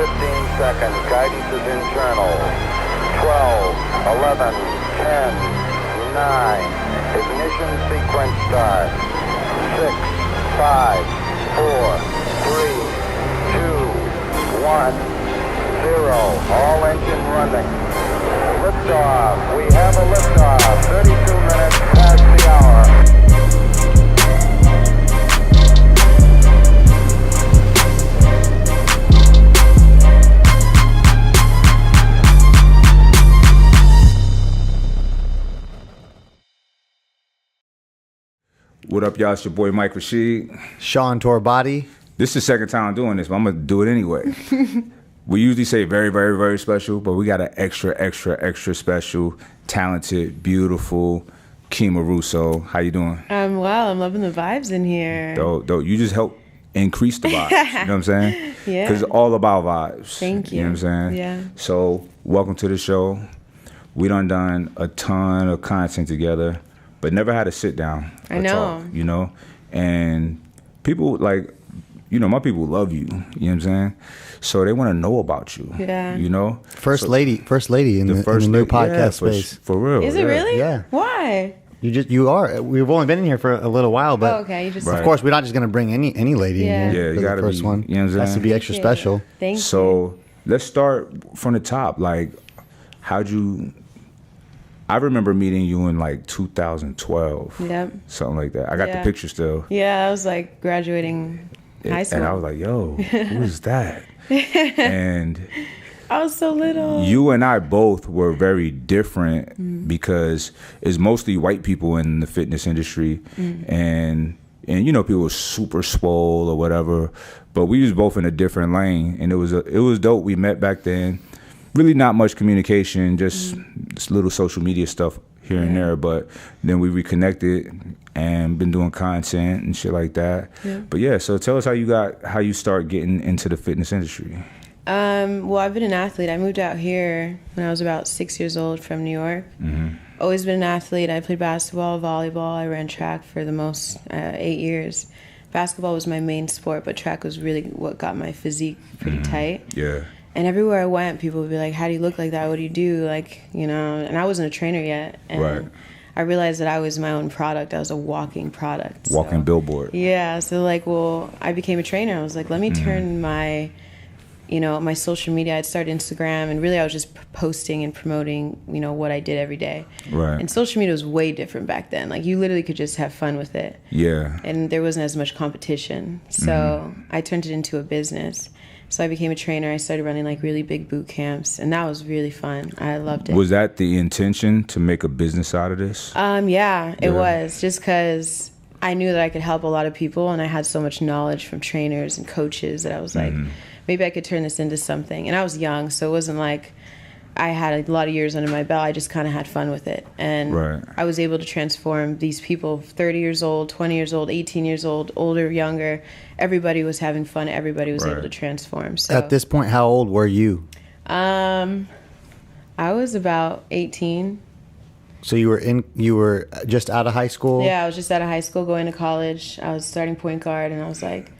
seconds. Guidance is internal. 12, 11, 10, 9. Ignition sequence start. 6, 5, 4, 3, 2, 1, 0. All engine running. Liftoff. We have a liftoff. 32 minutes past the hour. What up, y'all? It's your boy Mike Rashid. Sean Torbati. This is the second time I'm doing this, but I'm going to do it anyway. We usually say very, very, very special, but we got an extra special, talented, beautiful Qimmah Russo. How you doing? I'm well. I'm loving the vibes in here. Dope. You just help increase the vibes. You know what I'm saying? Yeah. Because it's all about vibes. Thank you. You know what I'm saying? Yeah. So, welcome to the show. We done a ton of content together, but never had to sit down I know. talk, you know? And people, like, you know, my people love you. You know what I'm saying? So they want to know about you. Yeah. You know? First lady in the new podcast space. For real. Is it really? Yeah. Why? You are. We've only been in here for a little while, but Oh, okay. You just of course we're not just gonna bring any lady Yeah. in here. Yeah, for you the gotta first be, one. you know what I'm Has to saying? be extra special. Thank you. So let's start from the top. Like, I remember meeting you in like 2012. Yep. Something like that. I got the Yeah. picture still. Yeah, I was like graduating high school. And I was like, yo, who is that? And I was so little. you and I both were very different because it's mostly white people in the fitness industry. And you know, people were super swole or whatever, but we was both in a different lane, and it was dope. We met back then. Really not much communication, just little social media stuff here and there, but then we reconnected and been doing content and shit like that. Yeah. But yeah, so tell us how you start getting into the fitness industry. Well, I've been an athlete. I moved out here when I was about 6 years old from New York. Always been an athlete. I played basketball, volleyball. I ran track for the most 8 years. Basketball was my main sport, but track was really what got my physique pretty tight. Yeah. And everywhere I went, people would be like, how do you look like that? What do you do? Like, you know, and I wasn't a trainer yet. And Right. I realized that I was my own product. I was a walking product. Walking so. billboard. Yeah. So like, well, I became a trainer. I was like, let me turn my, you know, my social media. I'd started Instagram, and really I was just posting and promoting, you know, what I did every day. Right. And social media was way different back then. Like, you literally could just have fun with it. Yeah. And there wasn't as much competition. So I turned it into a business. So I became a trainer. I started running like really big boot camps, and that was really fun. I loved it. Was that the intention, to make a business out of this? Yeah, it was. Just because I knew that I could help a lot of people, and I had so much knowledge from trainers and coaches that I was like, maybe I could turn this into something. And I was young, so it wasn't like I had a lot of years under my belt. I just kind of had fun with it. And I was able to transform these people, 30 years old, 20 years old, 18 years old, older, younger. Everybody was having fun. Everybody was able to transform. So At this point, how old were you? I was about 18. So you were just out of high school? Yeah, I was just out of high school going to college. I was starting point guard, and I was like,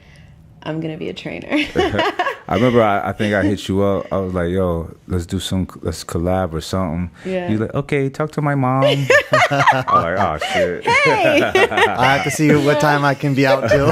I'm going to be a trainer. I remember I think I hit you up. I was like, yo, let's collab or something. Yeah. You're like, okay, talk to my mom. I was like, oh, shit. Hey! I have to see what time I can be out till.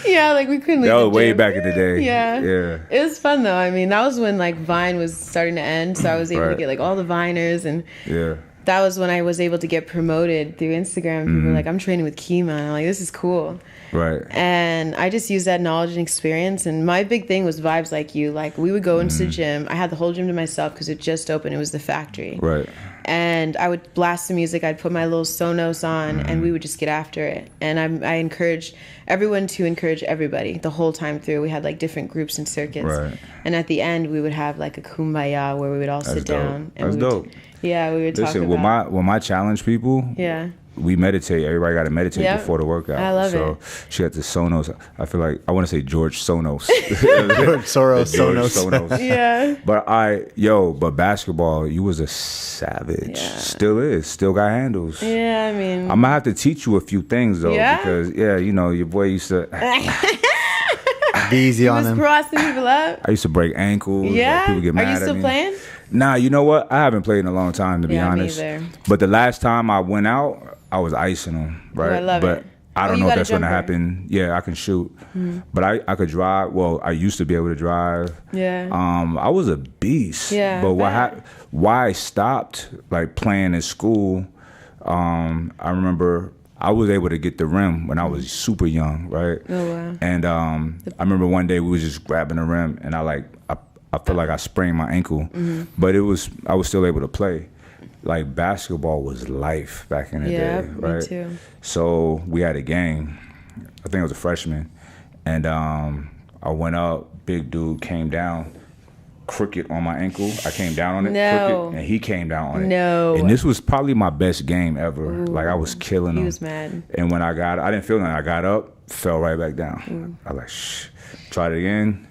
Yeah, like we couldn't leave That the was way gym. back in the day. Yeah. Yeah. It was fun though. I mean, that was when like Vine was starting to end, so I was able to Right. get like all the Viners, and Yeah. that was when I was able to get promoted through Instagram. People were like, I'm training with Qimmah, and I'm like, this is cool. Right. And I just used that knowledge and experience. And my big thing was vibes like you. Like, we would go into the gym. I had the whole gym to myself because it just opened. It was the factory. Right. And I would blast the music. I'd put my little Sonos on, and we would just get after it. And I encouraged everyone to encourage everybody the whole time through. We had like different groups and circuits. Right. And at the end, we would have like a kumbaya where we would all sit dope. down. And That's we would, dope. Yeah, we would Listen, talk about. when my challenge people, Yeah. we meditate. Everybody got to meditate Yep. before the workout. I love so it. she got the Sonos. I feel like I want to say George Sonos. Soros, George Sonos. Yeah. But basketball, you was a savage. Yeah. Still is. Still got handles. Yeah, I mean. I'm gonna have to teach you a few things though, Yeah? because you know, your boy used to. Be easy You on was him. crossing people up. I used to break ankles. Yeah. Like, people get mad Are you still at me. playing? Nah, you know what? I haven't played in a long time, to be Yeah, me honest. either. But the last time I went out, I was icing them, right? I love but it. I don't you know if got a that's going to jumper. happen. Yeah, I can shoot. But I could drive. Well, I used to be able to drive. Yeah. I was a beast. Yeah, But I bet. why I stopped like playing in school, I remember I was able to get the rim when I was super young, right? Oh, wow. And I remember one day we was just grabbing the rim, and I feel like I sprained my ankle, but I was still able to play. Like basketball was life back in the Yeah, day, me right? too. So we had a game. I think I was a freshman, and I went up. Big dude came down, crooked on my ankle. I came down on it, No. crooked, and he came down on it. No. And this was probably my best game ever. Like I was killing him. He was mad. And when I didn't feel nothing. I got up, fell right back down. I was like, shh. Tried it again.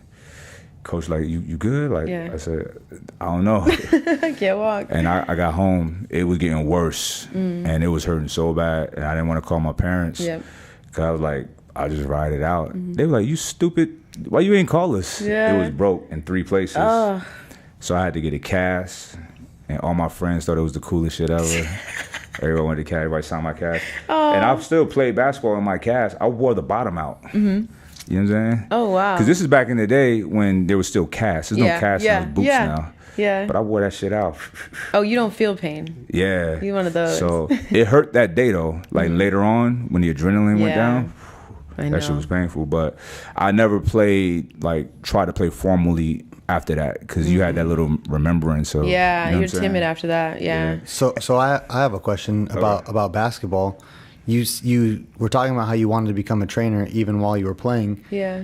Coach like, you good? Like, Yeah. I said, I don't know. I can't walk. And I got home. It was getting worse. And it was hurting so bad. And I didn't want to call my parents. Yep. Because I was like, I'll just ride it out. They were like, you stupid. Why you ain't call us? Yeah. It was broke in 3 places. Oh. So I had to get a cast. And all my friends thought it was the coolest shit ever. Everybody wanted to cast. Everybody signed my cast. Oh. And I still played basketball in my cast. I wore the bottom out. You know what I'm saying? Oh, wow. Because this is back in the day when there was still casts. There's no casts in those boots now. Yeah. But I wore that shit out. Oh, you don't feel pain. Yeah. You one of those. So it hurt that day though. Like later on when the adrenaline went Yeah. down, I know. that shit was painful. But I never tried to play formally after that because you had that little remembrance of. Yeah, you know you're what I'm timid saying? after that. Yeah. So I have a question about basketball. You were talking about how you wanted to become a trainer even while you were playing. Yeah.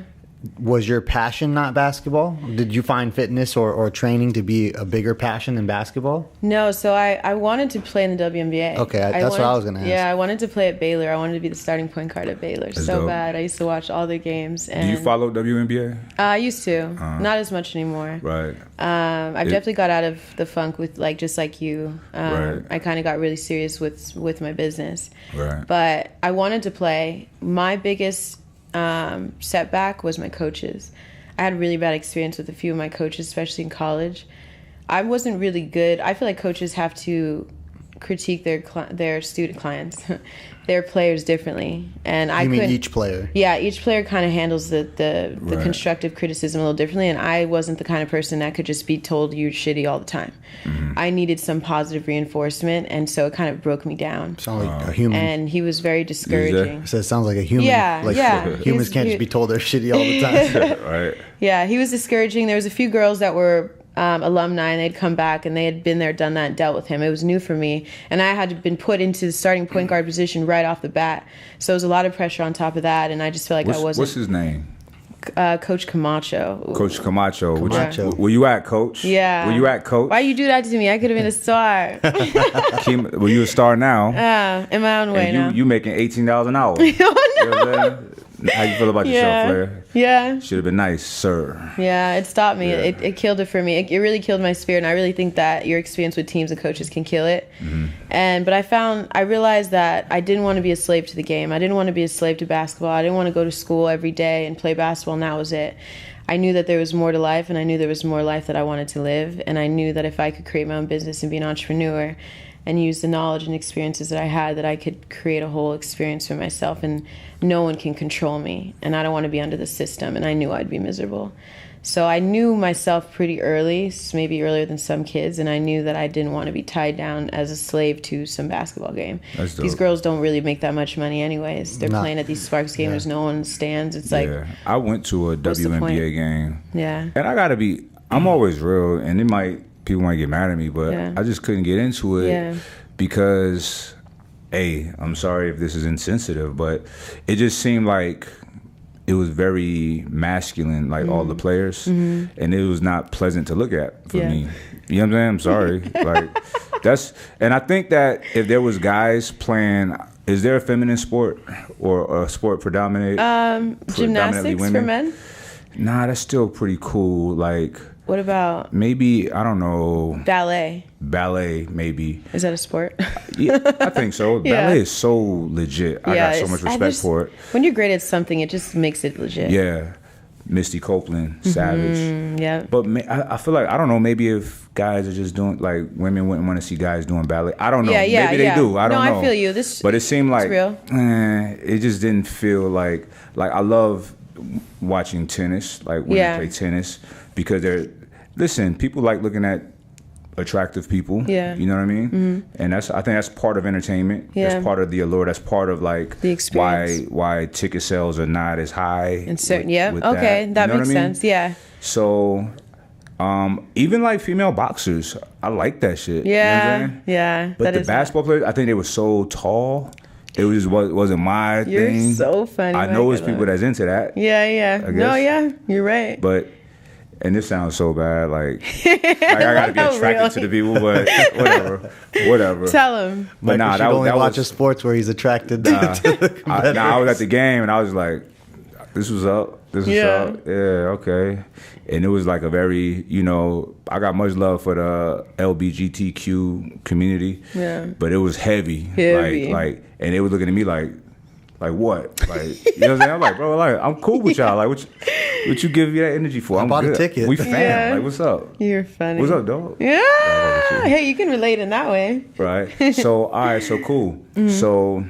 Was your passion not basketball? Did you find fitness or training to be a bigger passion than basketball? No, so I wanted to play in the WNBA. Okay, that's what I was gonna ask. Yeah, I wanted to play at Baylor. I wanted to be the starting point guard at Baylor That's so dope. bad. I used to watch all their games. And Do you follow WNBA? I used to. Not as much anymore. Right. I've definitely got out of the funk with just like you. Right. I kind of got really serious with my business. Right. But I wanted to play. My biggest setback was my coaches. I had a really bad experience with a few of my coaches, especially in college. I wasn't really good. I feel like coaches have to critique their student clients, their players differently, and I You mean couldn't- each player? Yeah, each player kind of handles the Right. constructive criticism a little differently, and I wasn't the kind of person that could just be told you're shitty all the time. I needed some positive reinforcement, and so it kind of broke me down. Sound like a human. And he was very discouraging. So it sounds like a human. Yeah, like, yeah. Humans can't just be told they're shitty all the time. Right. Yeah, he was discouraging. There was a few girls that were alumni, and they'd come back, and they had been there, done that, and dealt with him. It was new for me, and I had been put into the starting point guard position right off the bat. So it was a lot of pressure on top of that, and I just feel like I What's wasn't. his name? Coach Camacho. Coach Camacho. Camacho. Were you at, Coach? Yeah. Were you at, Coach? Why you do that to me? I could have been a star. Well, you a star now. In my own way And now. you making $18 an hour. Oh, no. You know what I'm saying? How you feel about yourself, Flair? Yeah. Should have been nice, sir. Yeah, it stopped me. Yeah. It killed it for me. It really killed my spirit, and I really think that your experience with teams and coaches can kill it. But I realized that I didn't want to be a slave to the game. I didn't want to be a slave to basketball. I didn't want to go to school every day and play basketball, and that was it. I knew that there was more to life, and I knew there was more life that I wanted to live, and I knew that if I could create my own business and be an entrepreneur and use the knowledge and experiences that I had, that I could create a whole experience for myself, and no one can control me, and I don't want to be under the system, and I knew I'd be miserable. So I knew myself pretty early, maybe earlier than some kids, and I knew that I didn't want to be tied down as a slave to some basketball game. That's dope. These girls don't really make that much money anyways. They're No. playing at these Sparks games, there's no one in the stands. It's like, Yeah. I went to a the WNBA point? game. yeah. And I'm always real, and people might get mad at me, but Yeah. I just couldn't get into it Yeah. because, I'm sorry if this is insensitive, but it just seemed like it was very masculine, like all the players, and it was not pleasant to look at for Yeah. me. You know what I'm saying? I'm sorry. And I think that if there was guys playing, is there a feminine sport or a sport predominated? Gymnastics for men? Nah, that's still pretty cool. Like What about maybe, I don't know, ballet? ballet maybe. Is that a sport? Yeah, I think so. Yeah. Ballet is so legit. I got so it's- much respect for it. When you're great at something, it just makes it legit. Yeah. Misty Copeland, Savage. Yeah. But I feel like, I don't know, maybe if guys are just doing, like, women wouldn't want to see guys doing ballet. I don't know. Yeah, maybe they do. I don't know. No, I feel you. But it seemed like, real. It just didn't feel like I love watching tennis, like when they play tennis, because people like looking at attractive people. Yeah. You know what I mean? And I think that's part of entertainment. Yeah. That's part of the allure. That's part of like the experience. Why ticket sales are not as high. And certain, with okay, that you know makes what I mean? sense. Yeah. So, even like female boxers, I like that shit. Yeah. You know what I'm saying? Yeah. But the basketball players, I think they were so tall. It was just wasn't my thing. You're so funny. I know it's people that's into that. Yeah, yeah. I guess. No, yeah, you're right. But, and this sounds so bad, like I gotta be attracted to the people, but whatever. Tell him. But nah, that only watches sports where he's attracted to the competitors. I was at the game and I was like, this was up. This was up. Yeah, okay. And it was like a very, I got much love for the LGBTQ community. Yeah. But it was heavy. Like, and they were looking at me like what? Like, you know what I'm saying? I'm like, bro, like, I'm cool with y'all. Like, what you give me that energy for? I bought good. a ticket. We fam. Yeah. Like, what's up? You're funny. What's up, dog? Yeah. Hey, you can relate in that way. Right. So, all right, so cool. So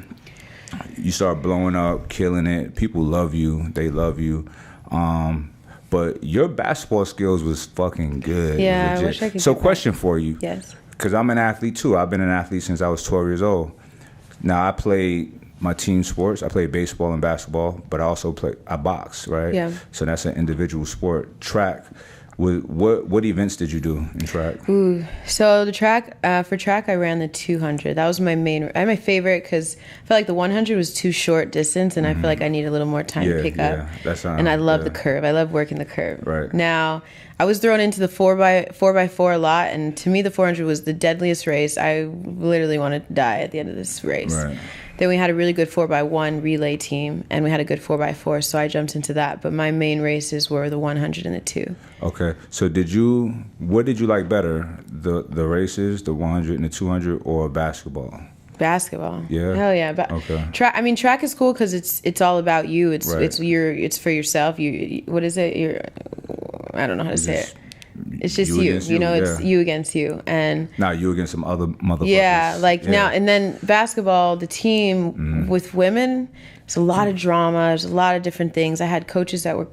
you start blowing up, killing it. People love you. They love you. But your basketball skills was fucking good. Yeah, I wish I could. So, question for you. Yes. Because I'm an athlete too. I've been an athlete since I was 12 years old. Now, I played my team sports. I played baseball and basketball, but I box, right? Yeah. So that's an individual sport. Track. What events did you do in track? Ooh, so the track for track I ran the 200. That was my favorite because I felt like the 100 was too short distance, and I feel like I need a little more time to pick up. And I love the curve. I love working the curve. Right. Now I was thrown into the 4x4 a lot, and to me the 400 was the deadliest race. I literally wanted to die at the end of this race. Right. Then we had a really good 4x1 relay team, and we had a good 4x4, so I jumped into that. But my main races were the 100 and the 2. Okay. So what did you like better, the races, the 100 and the 200, or basketball? Basketball. Yeah. Hell yeah. Okay. Track is cool because it's all about you. It's for yourself. What is it? I don't know how to say it. It's just you. It's you against you, and not you against some other motherfuckers. Yeah, now and then basketball, the team with women. There's a lot of drama. There's a lot of different things. I had coaches that were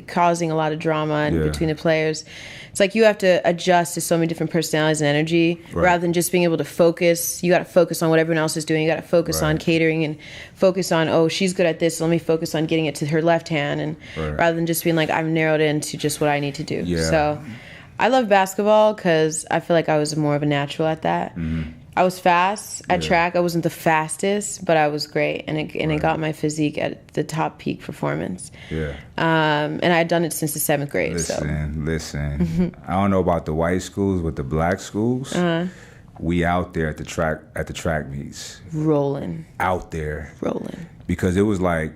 causing a lot of drama in between the players. It's like you have to adjust to so many different personalities and energy rather than just being able to focus. You got to focus on what everyone else is doing. You got to focus on catering and focus on, she's good at this, so let me focus on getting it to her left hand, and rather than just being like, I've narrowed into just what I need to do. Yeah. So I love basketball because I feel like I was more of a natural at that. I was fast at track. I wasn't the fastest, but I was great, and it got my physique at the top peak performance. Yeah. And I had done it since the 7th grade. Listen. I don't know about the white schools, but the black schools, we out there at the track meets, rolling. Out there, rolling, because it was like,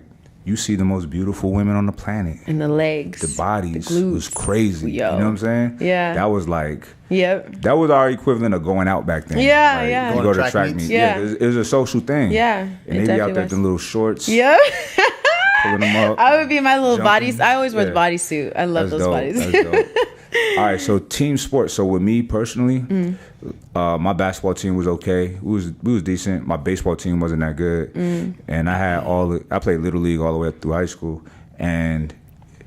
you see the most beautiful women on the planet. And the legs. The bodies. The glutes. Was crazy. Yo. You know what I'm saying? Yeah. That was like... Yep. That was our equivalent of going out back then. Yeah, like, yeah. You go to track meets. Yeah. It was a social thing. Yeah. And they be out there with them little shorts. Yeah. Pulling them up. I would be in my little bodies. I always wear the bodysuit. I love those bodies. That's dope. All right, so team sports. So with me personally, my basketball team was okay. We was decent. My baseball team wasn't that good, and I played little league all the way up through high school, and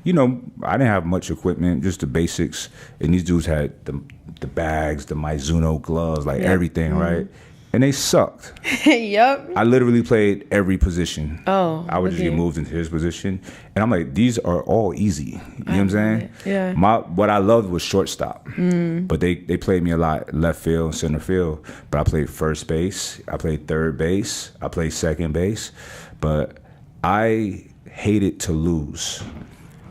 I didn't have much equipment, just the basics. And these dudes had the bags, the Mizuno gloves, everything, right? And they sucked. Yep. I literally played every position. Oh. I would just get moved into his position. And I'm like, these are all easy. You know what I'm saying? Yeah. What I loved was shortstop. But they played me a lot left field, center field. But I played first base. I played third base. I played second base. But I hated to lose.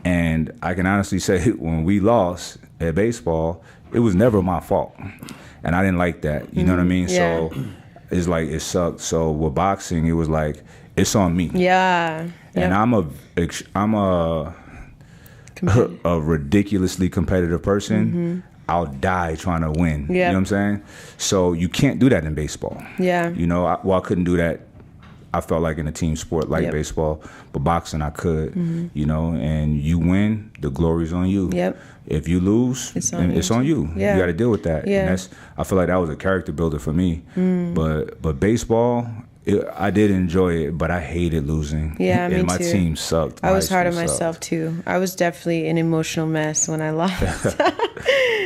And I can honestly say when we lost at baseball, it was never my fault. And I didn't like that. You know what I mean? Yeah. So it's like, it sucked. So with boxing, it was like, it's on me. Yeah. And I'm a ridiculously competitive person. I'll die trying to win. You know what I'm saying? So you can't do that in baseball. Yeah. I couldn't do that. I felt like in a team sport like baseball, but boxing I could, you know, and you win, the glory's on you. Yep. If you lose, it's on you. Yeah. You got to deal with that. Yeah. And I feel like that was a character builder for me. But baseball, I did enjoy it, but I hated losing. Yeah, me and my too. team sucked. I was hard on sucked. myself too. I was definitely an emotional mess when I lost.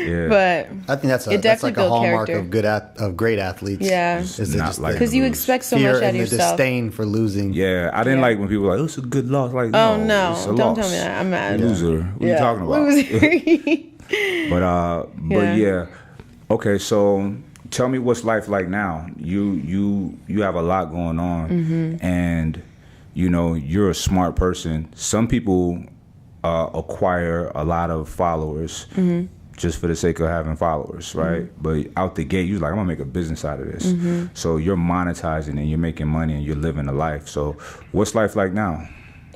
Yeah. But I think that's like a built hallmark character. of great athletes. Yeah. Is Not just like because you lose. expect so fear much out and of the yourself. disdain for losing. Yeah, I didn't like when people were like, "Oh, it's a good loss." Like, Oh no, no! it's a Don't loss. tell me that. I'm mad. Loser. What are you talking about? Loser. But yeah. Okay, so tell me what's life like now. You have a lot going on, and you know you're a smart person. Some people acquire a lot of followers just for the sake of having followers, right? But out the gate, you're like, I'm gonna make a business out of this. So you're monetizing and you're making money and you're living a life. So what's life like now?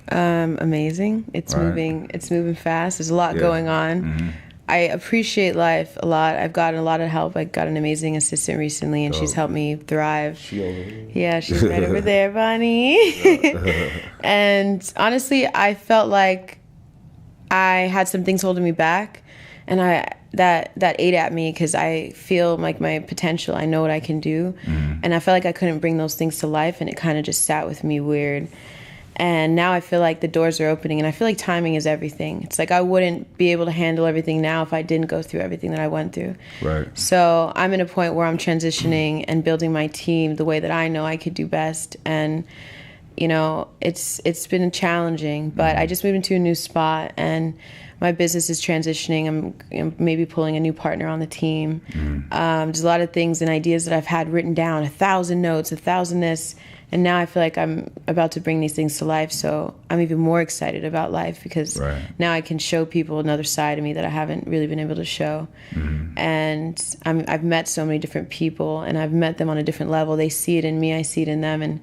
Amazing. It's moving. It's moving fast. There's a lot going on. I appreciate life a lot. I've gotten a lot of help. I got an amazing assistant recently, and she's helped me thrive. She over here. Yeah, she's right over there, Bonnie. And honestly, I felt like I had some things holding me back, and that ate at me because I feel like my potential. I know what I can do, and I felt like I couldn't bring those things to life, and it kind of just sat with me weird. And now I feel like the doors are opening, and I feel like timing is everything. It's like I wouldn't be able to handle everything now if I didn't go through everything that I went through. Right. So I'm in a point where I'm transitioning and building my team the way that I know I could do best. And, you know, it's been challenging, but I just moved into a new spot, and my business is transitioning. I'm maybe pulling a new partner on the team. There's a lot of things and ideas that I've had written down, 1,000 notes, 1,000 this. And now I feel like I'm about to bring these things to life. So I'm even more excited about life because now I can show people another side of me that I haven't really been able to show. And I've met so many different people, and I've met them on a different level. They see it in me, I see it in them. And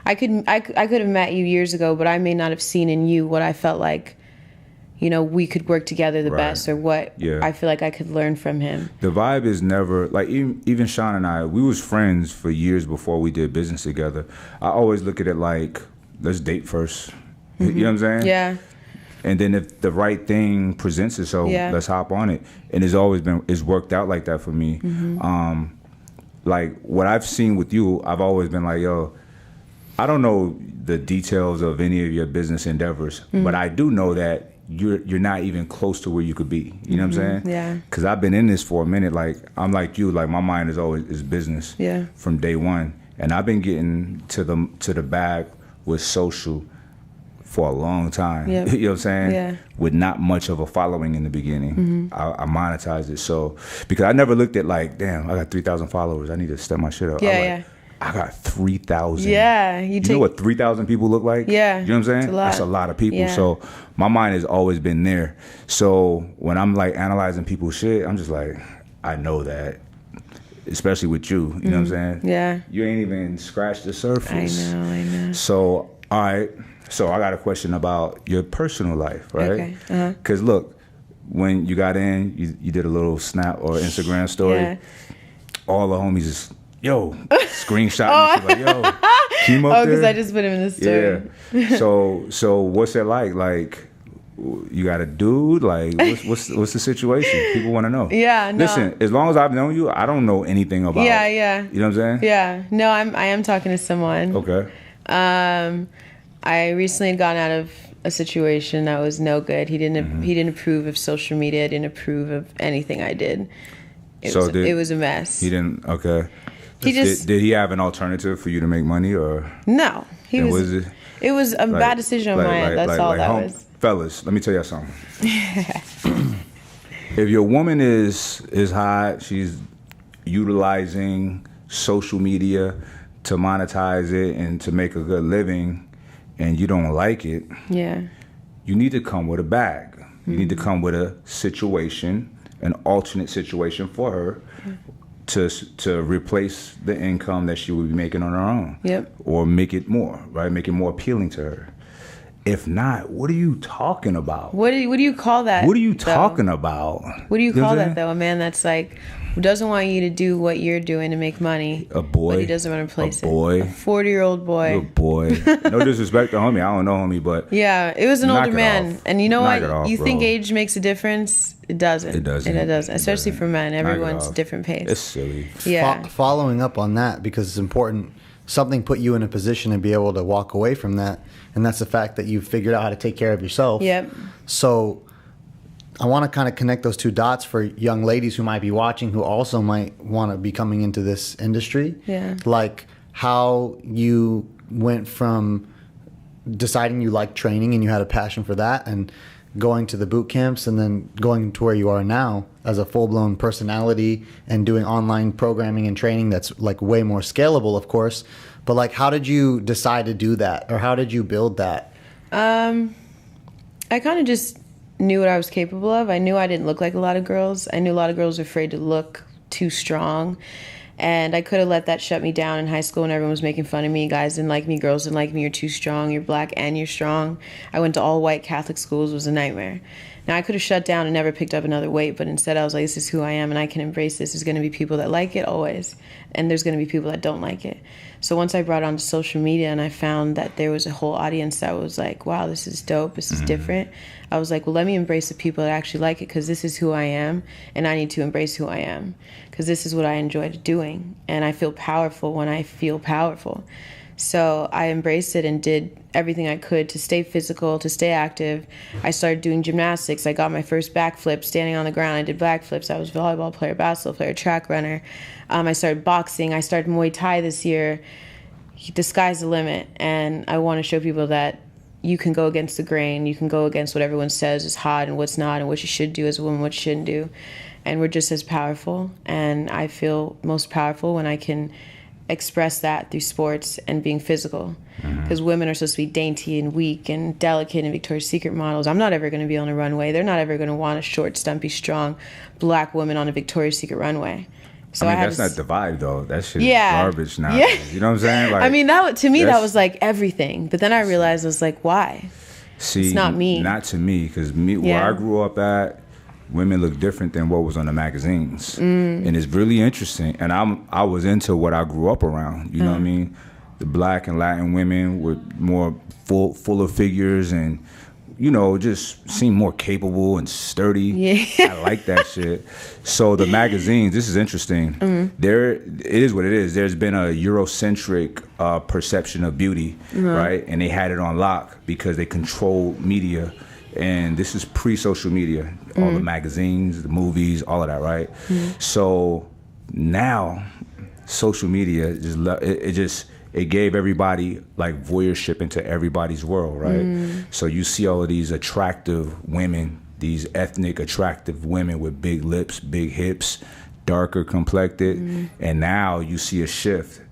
I could have met you years ago, but I may not have seen in you what I felt like, you know, we could work together the best, or what I feel like I could learn from him. The vibe is never, like, even Sean and I, we was friends for years before we did business together. I always look at it like, let's date first. You know what I'm saying? Yeah. And then if the right thing presents itself, let's hop on it. And it's worked out like that for me. Like, what I've seen with you, I've always been like, yo, I don't know the details of any of your business endeavors, but I do know that you're not even close to where you could be. You know what I'm saying? Yeah. Because I've been in this for a minute. Like, I'm like you. Like, my mind is business. Yeah. From day one, and I've been getting to the bag with social for a long time. Yep. You know what I'm saying? Yeah. With not much of a following in the beginning, I monetized it. So because I never looked at like, damn, I got 3,000 followers. I need to step my shit up. I got 3,000. Yeah. You know what 3,000 people look like? Yeah. You know what I'm saying? It's a lot. That's a lot of people. Yeah. So my mind has always been there. So when I'm like analyzing people's shit, I'm just like, I know that. Especially with you. You know what I'm saying? Yeah. You ain't even scratched the surface. I know. So, all right. So I got a question about your personal life, right? Okay. Because look, when you got in, you did a little Snap or Instagram story. Yeah. All the homies just, yo, screenshot me. Like, yo, Qimmah up there? Because I just put him in the story. Yeah. So what's it like? Like, you got a dude? Like, what's the situation? People want to know. Yeah, no. Listen, as long as I've known you, I don't know anything about. Yeah. You know what I'm saying? Yeah. No, I am talking to someone. Okay. I recently had gotten out of a situation that was no good. He didn't approve of social media. Didn't approve of anything I did. It was a mess. He didn't. Okay. Did he have an alternative for you to make money, or no? It was a bad decision on my end. That's all that was. Fellas, let me tell you something. If your woman is hot, she's utilizing social media to monetize it and to make a good living, and you don't like it, you need to come with a bag. You need to come with a situation, an alternate situation for her to replace the income that she would be making on her own. Yep. Or make it more, right? Make it more appealing to her. If not, what are you talking about? What do you call that? What are you though? talking about? What do you know call what I'm that saying? though? A man that's like who doesn't want you to do what you're doing to make money. A boy. But he doesn't want to replace A boy. it. A 40-year-old boy. A boy. No disrespect to homie. I don't know homie, but Yeah, it was an knock older it man. off. And you know Knock what? it off, You think bro. age makes a difference? It doesn't. It doesn't. It doesn't. Especially doesn't. for men. Knock it Everyone's off. different pace. It's silly. Yeah. Following up on that, because it's important, something put you in a position to be able to walk away from that, and that's the fact that you figured out how to take care of yourself. Yep. So I want to kind of connect those two dots for young ladies who might be watching, who also might want to be coming into this industry. Yeah. Like how you went from deciding you liked training and you had a passion for that, and going to the boot camps, and then going to where you are now as a full-blown personality and doing online programming and training that's like way more scalable, of course. But like, how did you decide to do that, or how did you build that? I kind of just knew what I was capable of. I knew I didn't look like a lot of girls. I knew a lot of girls were afraid to look too strong. And I could have let that shut me down in high school when everyone was making fun of me. Guys didn't like me, girls didn't like me. You're too strong, you're black and you're strong. I went to all white Catholic schools. It was a nightmare. Now I could have shut down and never picked up another weight, but instead I was like, this is who I am and I can embrace this. There's going to be people that like it always, and there's going to be people that don't like it. So once I brought it onto social media and I found that there was a whole audience that was like, wow, this is dope, this is different. I was like, well, let me embrace the people that actually like it, because this is who I am, and I need to embrace who I am, because this is what I enjoy doing, and I feel powerful when I feel powerful. So I embraced it and did everything I could to stay physical, to stay active. I started doing gymnastics. I got my first backflip standing on the ground. I did backflips. I was a volleyball player, basketball player, track runner. I started boxing. I started Muay Thai this year. The sky's the limit, and I want to show people that you can go against the grain. You can go against what everyone says is hot and what's not, and what you should do as a woman, what you shouldn't do. And we're just as powerful, and I feel most powerful when I can express that through sports and being physical, because women are supposed to be dainty and weak and delicate and Victoria's Secret models. I'm not ever going to be on a runway. They're not ever going to want a short, stumpy, strong black woman on a Victoria's Secret runway. So I mean, had that's not the vibe though. That shit is Yeah. garbage now. Yeah. You know what I'm saying? Like, I mean, to me that that's- was like everything. But then I realized I was like, why? see, it's not me. Not to me, because where Yeah. I grew up at, women look different than what was on the magazines, and it's really interesting. And I was into what I grew up around. You know what I mean? The black and Latin women were more fuller figures, and just seem more capable and sturdy. Yeah. I like that shit. So the magazines, this is interesting. There, it is what it is. There's been a Eurocentric perception of beauty, right? And they had it on lock because they controlled media. And this is pre-social media, all the magazines, the movies, all of that, right? So now, social media it gave everybody like voyeurship into everybody's world, right? So you see all of these attractive women, these ethnic attractive women with big lips, big hips, darker complected, and now you see a shift.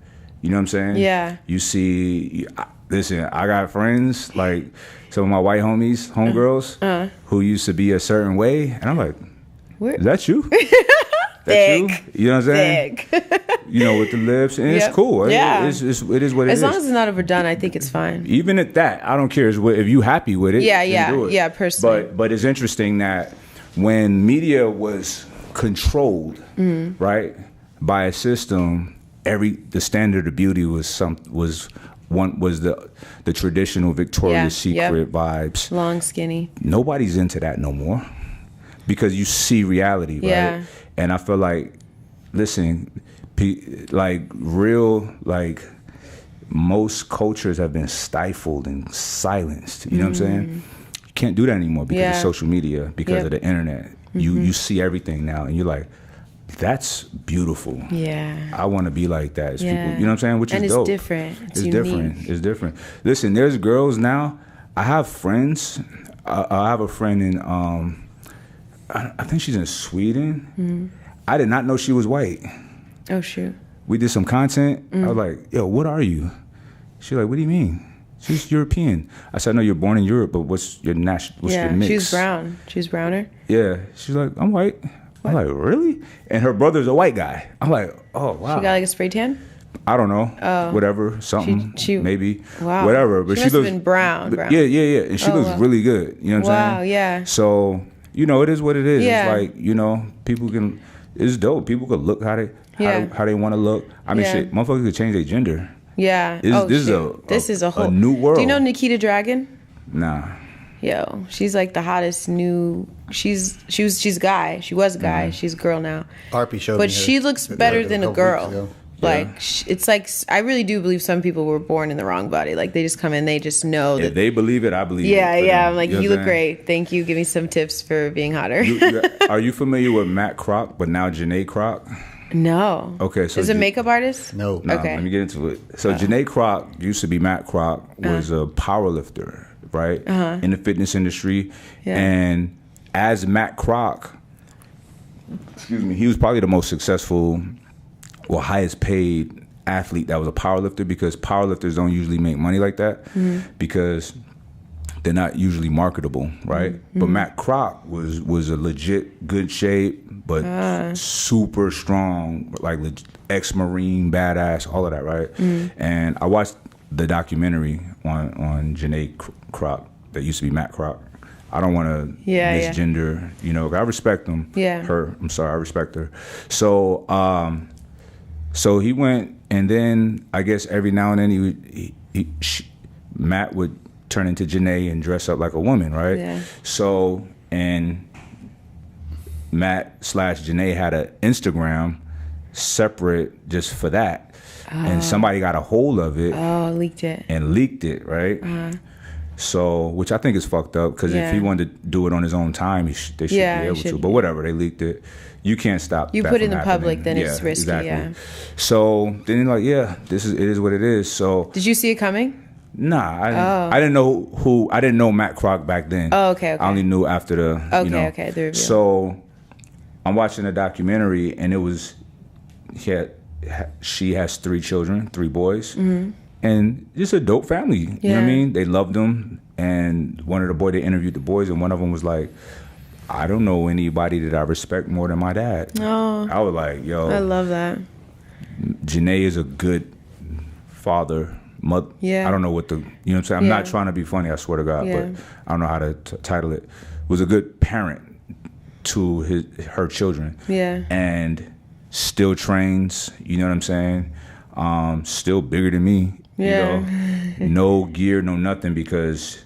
You know what I'm saying? Yeah. You see, listen, I got friends, like some of my white homegirls, who used to be a certain way, and I'm like, is that you? That you? You know what I'm saying? Big. With the lips, and Yep. it's cool. Yeah. It is what it is. As long as it's not overdone, I think it's fine. Even at that, I don't care if you happy with it. Yeah, then yeah, do it. yeah, personally. But it's interesting that when media was controlled, right, by a system, the standard of beauty was the traditional Victoria's Secret vibes. Long, skinny. Nobody's into that no more, because you see reality, right? Yeah. And I feel like, listen, most cultures have been stifled and silenced. You know what I'm saying? You can't do that anymore because of social media, because of the internet. You see everything now, and you're like, that's beautiful. Yeah. I want to be like that. It's people, you know what I'm saying? Which is dope. And it's different. It's different. It's different. Listen, there's girls now. I have friends. I have a friend in, I think she's in Sweden. I did not know she was white. Oh, shoot. We did some content. I was like, yo, what are you? She's like, what do you mean? She's European. I said, no, you're born in Europe, but what's your national? What's your mix? She's brown. She's browner. Yeah. She's like, I'm white. I'm like, really? And her brother's a white guy. I'm like, oh, wow. She got like a spray tan? I don't know, whatever, something, maybe, wow. whatever. But she must have been brown. Yeah. And she looks really good. You know what I'm saying? Wow, yeah. So, you know, it is what it is. Yeah. It's like, you know, people can, it's dope. People could look how they want to look. I mean, shit, motherfuckers could change their gender. Yeah. This is a whole new world. Do you know Nikita Dragon? Nah. Yo, she's like the hottest new. She's a guy. She was a guy. She's a girl now. RP showed me but her she looks better than a girl. Like it's like I really do believe some people were born in the wrong body. Like they just come in, they just know that if they believe it. I believe it. Yeah. I'm like, you look saying? Great. Thank you. Give me some tips for being hotter. Are you familiar with Matt Kroc, but now Janae Kroc? No. Okay, so is a makeup artist? No. Okay. Let me get into it. So Janae Kroc used to be Matt Kroc, was a power lifter, right, in the fitness industry, and as Matt Kroc, he was probably the most successful or highest paid athlete that was a power lifter, because power lifters don't usually make money like that because they're not usually marketable, right? But Matt Kroc was a legit good shape, but super strong, like ex-Marine, badass, all of that, right? And I watched the documentary on Janae Kroc that used to be Matt Kroc. I don't want to misgender, you know. I respect him. Her. I'm sorry, I respect her. So, so he went, and then I guess every now and then Matt would turn into Janae and dress up like a woman, right? Yeah. So, and Matt / Janae had an Instagram separate just for that. And somebody got a hold of it. Leaked it. And leaked it, right? So, which I think is fucked up, because if he wanted to do it on his own time, they should be able to. But whatever, they leaked it. You can't stop. You that put it from in the happening. public, then it's risky. Exactly. Yeah. So then they're like, it is what it is. So did you see it coming? Nah, I didn't know I didn't know Matt Kroc back then. Oh, okay. I only knew after the the review. So I'm watching the documentary, and it was she has 3 children, 3 boys, and just a dope family. You know what I mean? They loved them, and one of the boys, they interviewed the boys, and one of them was like, I don't know anybody that I respect more than my dad. I was like, yo, I love that. Janae is a good father, mother. I don't know what you know what I'm saying? I'm not trying to be funny, I swear to God, but I don't know how to title it. Was a good parent to her children. And still trains, you know what I'm saying? Still bigger than me. You know? No gear, no nothing, because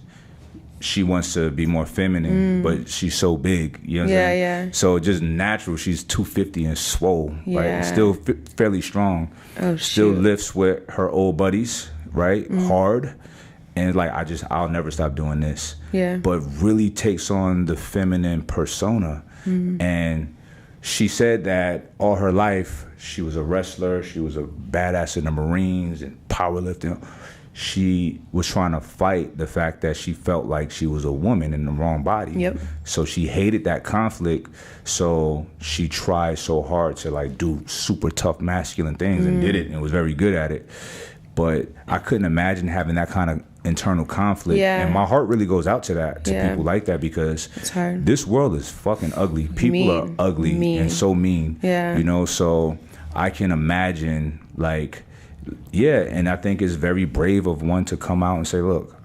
she wants to be more feminine, but she's so big, you know what I'm saying? So just natural, she's 250 and swole, right? Still fairly strong. Still lifts with her old buddies, right? Hard. And like, I'll never stop doing this. But really takes on the feminine persona. And she said that all her life, she was a wrestler, she was a badass in the Marines and powerlifting. She was trying to fight the fact that she felt like she was a woman in the wrong body. So she hated that conflict. So she tried so hard to like do super tough masculine things and did it, and was very good at it. But I couldn't imagine having that kind of internal conflict. And my heart really goes out to people like that, because this world is fucking ugly. People are ugly and so mean. You know, so I can imagine like, and I think it's very brave of one to come out and say, look,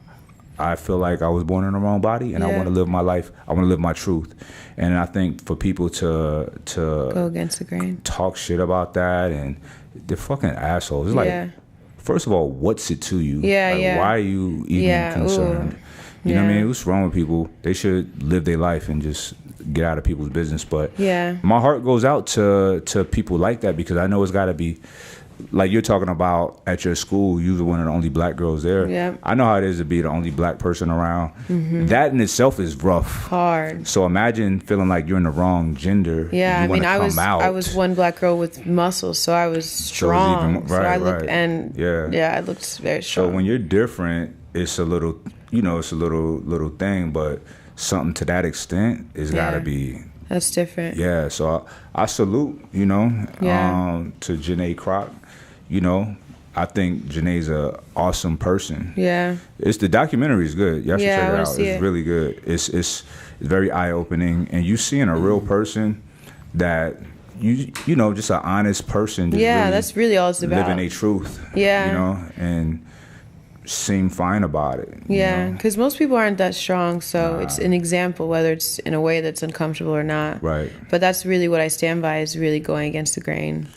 I feel like I was born in the wrong body, and I want to live my life. I want to live my truth. And I think for people to go against the grain, talk shit about that, and they're fucking assholes. It's like, first of all, what's it to you? Why are you even concerned? You know what I mean? What's wrong with people? They should live their life and just get out of people's business. But my heart goes out to people like that, because I know it's got to be, like you're talking about at your school, you were one of the only black girls there. I know how it is to be the only black person around. That in itself is rough. Hard. So imagine feeling like you're in the wrong gender. I mean, I was one black girl with muscles, so I was strong. So I looked, and I looked very strong. So when you're different, it's a little, it's a little thing, but something to that extent is gotta be. That's different. Yeah, so I salute, to Janae Kroc. I think Janae's a awesome person. The documentary is good. Y'all should check it out. It's really good. It's very eye opening, and you seeing a real person that you know, just an honest person. Just Yeah, really that's really all it's about. living a truth. Yeah. You know, and seem fine about it. Yeah, because most people aren't that strong, so it's an example, whether it's in a way that's uncomfortable or not. Right. But that's really what I stand by, is really going against the grain.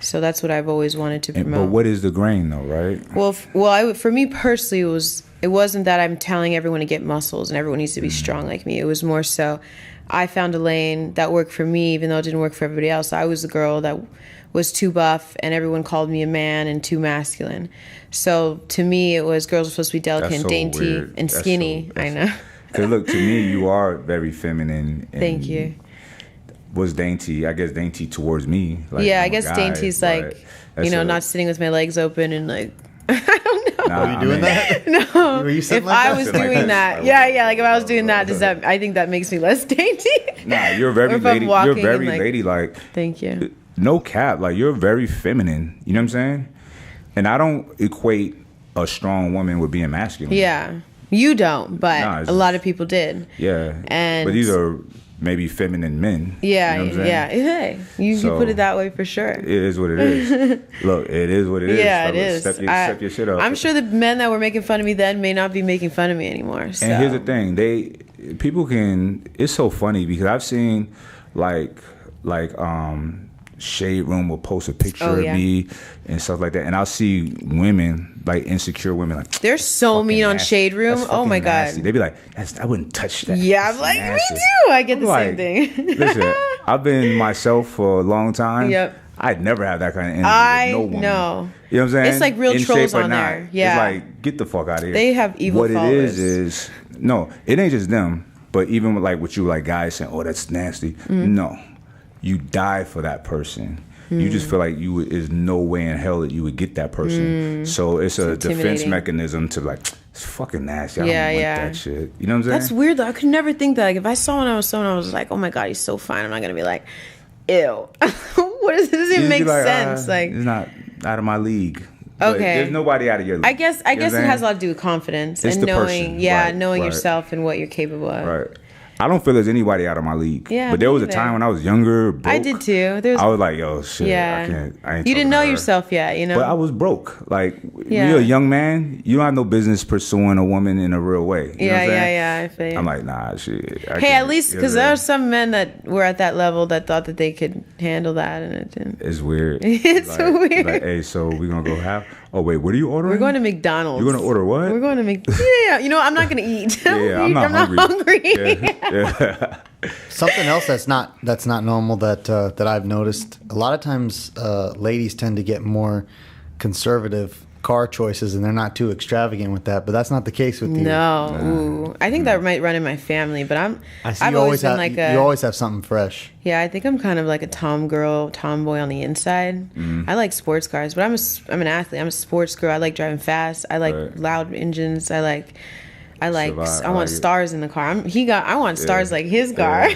So that's what I've always wanted to promote. But what is the grain, though, right? Well, for me personally, it wasn't that I'm telling everyone to get muscles and everyone needs to be strong like me. It was more so I found a lane that worked for me, even though it didn't work for everybody else. I was the girl that was too buff, and everyone called me a man and too masculine. So to me, it was girls were supposed to be delicate and dainty and skinny. I know. Because look, to me, you are very feminine. And Thank you. Was dainty, I guess, dainty towards me. Like, yeah, I'm I guess a guy, dainty's like, you know, not sitting with my legs open and like, I don't know. Are you doing that? No. Were you If I was doing that, yeah, like if I was doing that, I think that makes me less dainty. Nah, you're very Or if I'm lady. You're walking very and, like, ladylike. Thank you. No cap, like you're very feminine. You know what I'm saying? And I don't equate a strong woman with being masculine. Yeah. You don't, but Nah, a lot of people did. Yeah. And but these are maybe feminine men. Yeah, you know what I'm saying? yeah. Hey, you put it that way for sure. It is what it is. Look, it is what it is. Yeah, it fellas. is. Step your shit up. I'm sure the men that were making fun of me then may not be making fun of me anymore. So. And here's the thing, people can. It's so funny because I've seen like Shade Room will post a picture of me and stuff like that, and I'll see women, like insecure women, like they're so mean on Shade Room. Oh my god, they'd be like, I wouldn't touch that. Yeah, That's I'm like, nasty. me too. I get the I'm same thing. Listen, I've been myself for a long time. Yep. I'd never have that kind of energy I with no woman. know. You know what I'm saying? It's like real In trolls shape or on not. there. Yeah. It's like, get the fuck out of here. They have evil What followers. it is no, it ain't just them, but even with you, like guys saying, oh, that's nasty. Mm-hmm. No, you die for that person. You just feel like is no way in hell that you would get that person. So it's a defense intimidating. mechanism to like, it's fucking nasty. I Yeah, don't want yeah. that shit. You know what I'm saying? That's weird though. I could never think that. Like if I saw someone I was like, oh my god, he's so fine. I'm not gonna be like, ew. What is this? Doesn't even You'd make be like, sense. Like it's not out of my league. But Okay. there's nobody out of your league. I guess You know what it I'm has a saying? lot to do with confidence It's and the knowing, person. knowing Right. yourself and what you're capable of. Right. I don't feel there's anybody out of my league. Yeah, but there me was a neither. time when I was younger, broke. I did too. There was, I was like, yo, shit. yeah. I can't. I ain't You talking didn't know to her. yourself yet, you know. But I was broke. Like, Yeah. you're a young man. You don't have no business pursuing a woman in a real way. You know what I'm saying? yeah. I feel you. I'm like, nah, shit. I Hey, can't. at least You know because what there I'm are some men that were at that level that thought that they could handle that, and it didn't. saying? It's weird. It's weird. Like, hey, so we gonna go have? Oh wait, what are you ordering? We're going to McDonald's. You're gonna order what? We're going to Yeah, you know, I'm not gonna eat. Yeah, I'm not hungry. Yeah. Something else that's not normal that I've noticed. A lot of times, ladies tend to get more conservative car choices, and they're not too extravagant with that. But that's not the case with you. No, ooh, I think that might run in my family, but I see I've you always been have like you always have something fresh. Yeah, I think I'm kind of like a tomboy on the inside. I like sports cars, but I'm an athlete. I'm a sports girl. I like driving fast. I like Right. loud engines. I Survive. I want like it. stars in the car. I want stars like his car.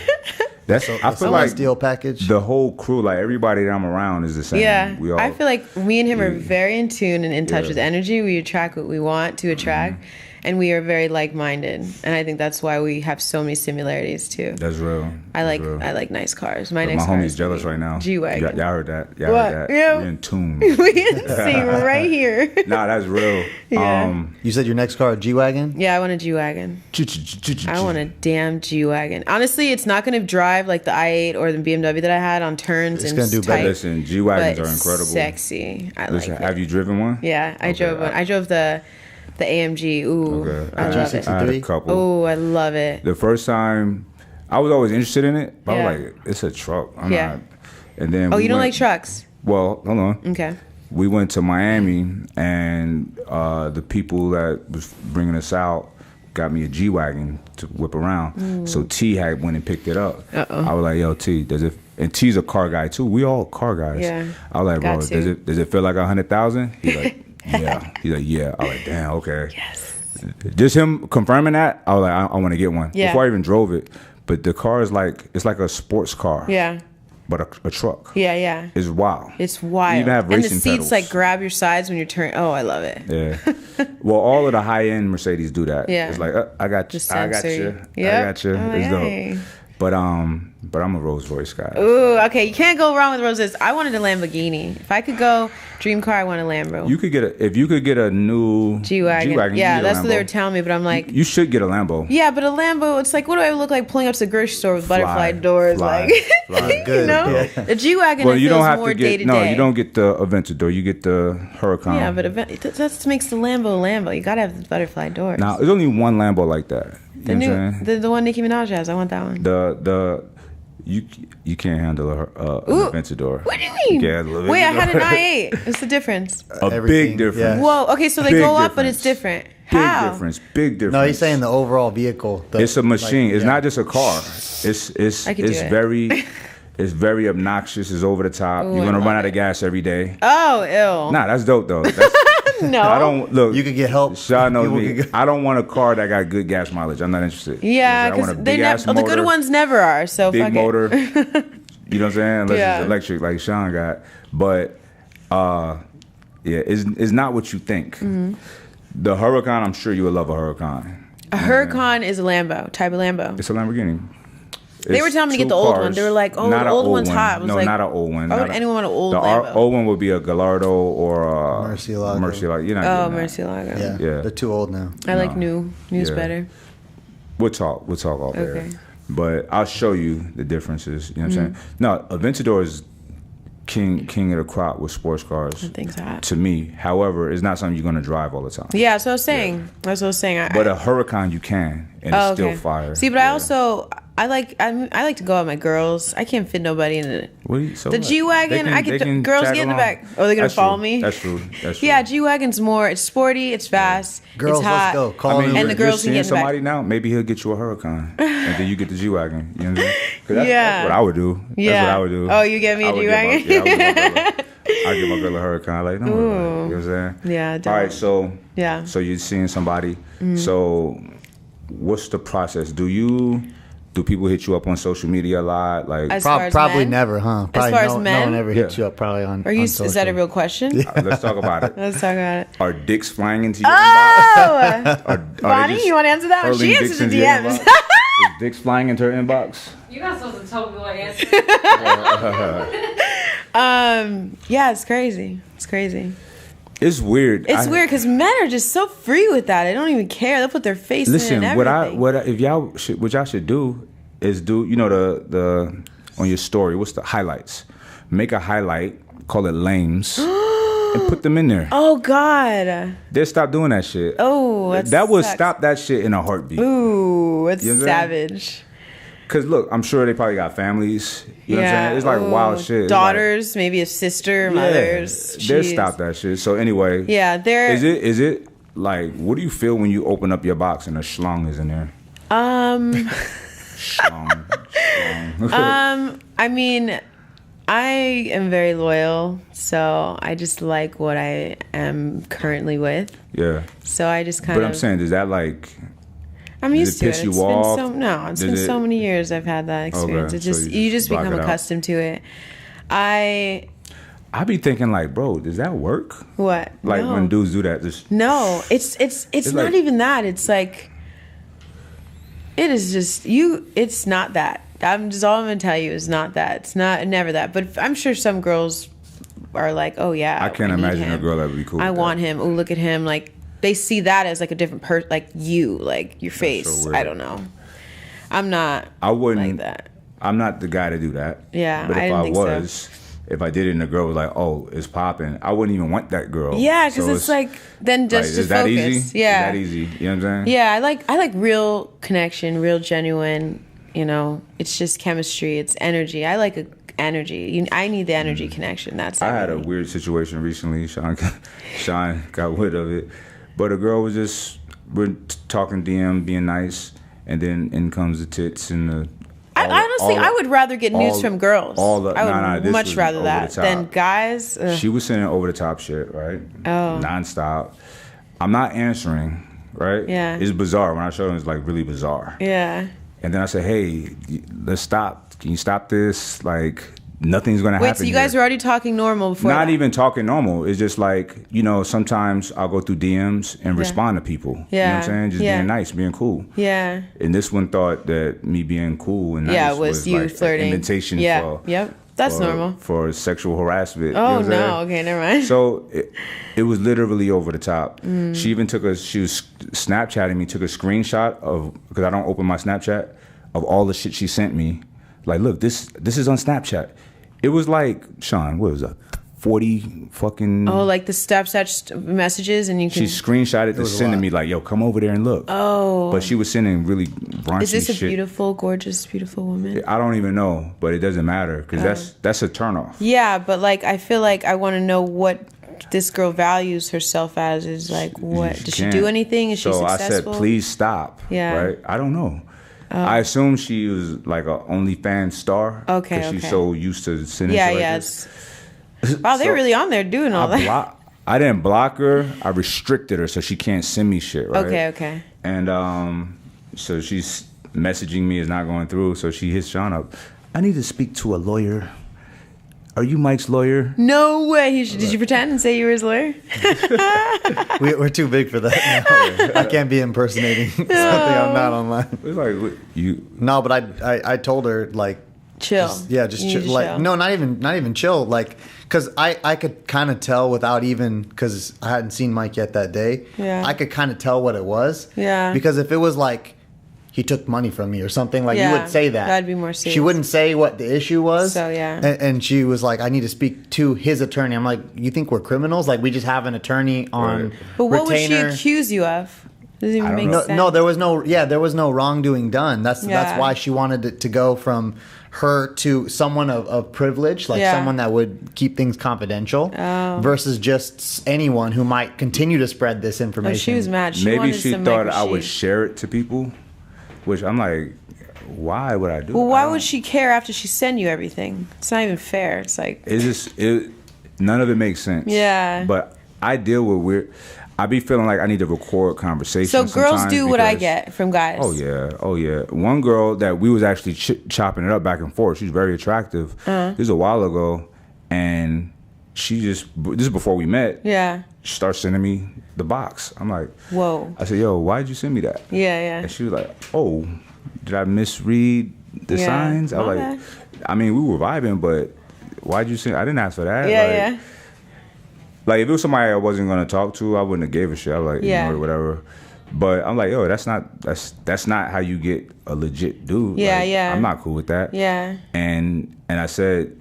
That's. I feel I like steel package. the whole crew, like everybody that I'm around, is the same. Yeah, We all, I feel like me and him are very in tune and in touch Yeah. with energy. We attract what we want to attract, and we are very like-minded. And I think that's why we have so many similarities too. That's real. I That's real. like nice cars. But Next my car homie's is jealous right now. G-Wagon. Y'all heard that? Y'all What? heard that? Yeah. We're in tune. We can see right here. Nah, that's real. Yeah. You said your next car a G-Wagon? Yeah, I want a G-Wagon. I want a damn G-Wagon. Honestly, it's not going to drive like the i8 or the BMW that I had on turns. It's and gonna do tight, better. Listen, G-Wagons but are incredible. Sexy. I Listen, like have it. you driven one? Yeah, I Okay, drove one. I drove the AMG. Ooh, Okay. I love it. I had a G63? couple. Oh, I love it. The first time, I was always interested in it, but I Yeah. was like, it's a truck. I'm Yeah. not. And then Oh, we you don't went- like trucks? Well, hold on. Okay. We went to Miami, and the people that was bringing us out got me a G-Wagon to whip around. So T had went and picked it up. Uh-oh. I was like, yo, T, does it? And T's a car guy too. We all car guys. Yeah. I was like, bro, Got to. does it feel like 100,000? He's like, yeah. He's like, yeah. I was like, damn, okay. Yes. Just him confirming that, I was like, I want to get one. Yeah. Before I even drove it. But the car is like, it's like a sports car. Yeah. But a truck. Yeah, yeah. It's wild. It's wild. You even have and the racing seats pedals. like grab your sides when you're turning. Oh, I love it. Yeah. Well, all of the high end Mercedes do that. Yeah. It's like, I got you. The I got sensor. you. Yep. I got you. Oh, It's yay. dope. But I'm a Rolls Royce guy. Ooh, okay. You can't go wrong with roses. I wanted a Lamborghini. If I could go dream car, I want a Lambo. If you could get a new G-Wagon. Yeah, that's what they were telling me. But I'm like, you should get a Lambo. Yeah, but a Lambo, it's like, what do I look like pulling up to the grocery store with butterfly doors? Fly. Good. You know, a G-Wagon. Well, you don't have more to get day-to-day. you don't get the Aventador. You get the Huracan. Yeah, but that makes the Lambo a Lambo. You gotta have the butterfly doors. Now, there's only one Lambo like that. The the one Nicki Minaj has. I want that one. You can't handle an Aventador. What do you mean? Wait, I had an I-8. What's the difference? Big difference. Yeah. Whoa. Okay, so they Big go up, but difference. it's different. How? Big difference. No, he's saying the overall vehicle. It's a machine. It's not just a car. It's I could do it. very obnoxious. It's over the top. Ooh, You're gonna I run love out of it. gas every day. Oh, ew. Nah, that's dope though. That's, No. I don't look. You could get help. Sean knows People me. could get- I don't want a car that got good gas mileage. I'm not interested. Yeah, I want a because they big-ass never. The good motor, ones never are. So big fuck motor. it. You know what I'm saying? Unless Yeah. it's electric like Sean got. But it's not what you think. Mm-hmm. The Huracan, I'm sure you would love a Huracan. A Huracan is a Lambo, type of Lambo. It's a Lamborghini. They were telling me to get the old one. They were like, "Oh, the old one's hot." I was No, like, not an old one. why would anyone want an old the Lambo? old one would be a Gallardo or a Murcielago. Murcielago. You're not Oh, getting that. Murcielago. Yeah. Yeah. They're too old now. I like No. new. New's Yeah. better. We'll talk all there. Okay. But I'll show you the differences. You know what I'm saying? Mm-hmm. No, Aventador is king of the crop with sports cars. I think so. To me, however, it's not something you're gonna drive all the time. Yeah, that's what I was saying. That's what I was saying. But a Huracan you can, and it's still fire. See, but Yeah. I like to go out with my girls. I can't fit nobody in it. What do you, so The what? G-Wagon, They can girls tag get in the along. back. Oh, they're gonna That's follow true. me? That's true. That's true. Yeah, G-Wagon's more. It's sporty. It's fast. Girls, it's hot. let's go. Call I mean, me. And the you're girls can seeing get in the back. somebody now. Maybe he'll get you a Huracan, and then you get the G-Wagon. You know what I'm saying? 'Cause that's Yeah. what I would do. Yeah. That's what I would do. Oh, you get me a I would G-Wagon? I'd give my girl a Huracan. Like, no, you know what I'm saying? Yeah, All right, so Yeah. so you're seeing somebody. So what's the process? Do people hit you up on social media a lot? Like, As far as Probably men? never, huh? Probably far as no men? one ever hits Yeah. you up probably on. Are you? on Is that a social. real question? let's talk about it. Let's talk about it. Are dicks flying into your inbox? Oh, Are Bonnie, they you want to answer that one? hurling She dicks answers the into your DMs. inbox? Is dicks flying into her inbox? You're not supposed to tell me what answer. Yeah, it's crazy. It's crazy. It's weird. It's weird because men are just so free with that. They don't even care. They'll put their face Listen, in and what everything. y'all should do is the on your story. What's the highlights? Make a highlight, call it lames, and put them in there. Oh God. They'll stop doing that shit. Oh, that would sucks. stop that shit in a heartbeat. Ooh, it's You know what I'm savage. Cause look, I'm sure they probably got families. You know what I'm saying? It's like wild shit. It's Daughters, maybe a sister, like, mothers. they'll Jeez. stop that shit. So anyway, Yeah, they're. Is it like, what do you feel when you open up your box and a schlong is in there? Schlong. I mean, I am very loyal, so I just like what I am currently with. Yeah. So I just kind But of. I'm saying, does that like, I'm does used it to piss it. you It's off? been it's Does been it- so many years I've had that experience. Okay, It just so you just block become it out. accustomed to it. I be thinking like, bro, does that work? what? Like No. when dudes do that, just No, it's not like- even that. It's like it is just you. It's not that. I'm just all I'm gonna tell you is not that. It's not never that. But I'm sure some girls are like, oh yeah, I can't need imagine a him. girl that would be cool. I with want that. him. Oh, look at him. Like they see that as like a different person, like you, like your face. so weird. I don't know. I'm not. I wouldn't. like that. I'm not the guy to do that. Yeah, But I if didn't I think so. was, if I did it and the girl was like, oh, it's popping, I wouldn't even want that girl. Yeah, because So it's like then just is just that focus. easy? Yeah. Is that easy? You know what I'm saying? Yeah, I like real connection, real genuine. You know, it's just chemistry. It's energy. I like energy. I need the energy connection. That's. I had a everything. weird situation recently. Sean got rid of it, but a girl was just we're talking DM, being nice, and then in comes the tits and the. Honestly, I would rather get nudes all- from girls. all the- I would nah, this much was rather over that the top. than guys. Ugh. She was sending over the top shit, right? Oh. Nonstop. I'm not answering, right? Yeah. It's bizarre. When I showed him, it's like really bizarre. Yeah. And then I said, hey, let's stop. Can you stop this? Like, nothing's gonna happen. Wait, so you guys here. were already talking normal before? Not that? even talking normal. It's just like, sometimes I'll go through DMs and respond to people. Yeah. You know what I'm saying? Just being nice, being cool. Yeah. And this one thought that me being cool and nice Yeah, was you like flirting. an invitation Yeah. for That's normal. for sexual harassment. You know Oh what I'm no. saying? Okay, never mind. So it was literally over the top. She even she was Snapchatting me, took a screenshot of, because I don't open my Snapchat, of all the shit she sent me. Like, look, this is on Snapchat. It was like, Sean, what was that? 40 fucking... Oh, like the Snapchat messages, and you can... She screenshotted to send to me like, yo, come over there and look. Oh. But she was sending really raunchy shit. Is this a beautiful, gorgeous, beautiful woman? I don't even know, but it doesn't matter, because that's a turnoff. Yeah, but like, I feel like I want to know what this girl values herself as. Is like, what? Does she do anything? Is she successful? So I said, please stop. Yeah. Right? I don't know. I assume she was like a OnlyFans star. Okay, Because she's so used to sending shit like this. Wow, they're really on there doing all that. I didn't block her. I restricted her so she can't send me shit, right? Okay. And so she's messaging me, is not going through. So she hits Sean up. I need to speak to a lawyer. Are you Mike's lawyer? No way. Did you pretend and say you were his lawyer? We're too big for that now. I can't be impersonating something I'm not online. It's like, you... No, but I told her, like... Chill. Just chill. Like, no, not even chill. Like, because I could kind of tell without even, because I hadn't seen Mike yet that day. Yeah. I could kind of tell what it was. Yeah. Because if it was like, he took money from me or something, like, you would say that. That'd be more serious. She wouldn't say what the issue was. So, yeah. And she was like, I need to speak to his attorney. I'm like, you think we're criminals? Like, we just have an attorney on Right. But what retainer. would she accuse you of? Doesn't even make sense. No, there was no wrongdoing done. That's why she wanted it to go from her to someone of privilege, like someone that would keep things confidential, versus just anyone who might continue to spread this information. Oh, she was mad. Maybe she thought I would share it to people, which I'm like, why would I do? Well, why would she care after she send you everything? It's not even fair. It's like none of it makes sense. Yeah. But I deal with weird. I be feeling like I need to record conversations. So girls do what I get from guys. Oh yeah. One girl that we was actually chopping it up back and forth. She's very attractive. This was a while ago, and she this is before we met. Yeah. She starts sending me the box. I'm like, whoa. I said, yo, why'd you send me that? Yeah. And she was like, oh, did I misread the signs? I was like, I mean, we were vibing, but why'd you send? I didn't ask for that. Yeah. Like, if it was somebody I wasn't gonna talk to, I wouldn't have gave a shit. I was like, ignore it, whatever. But I'm like, yo, that's not how you get a legit dude. Yeah. I'm not cool with that. Yeah. And I said,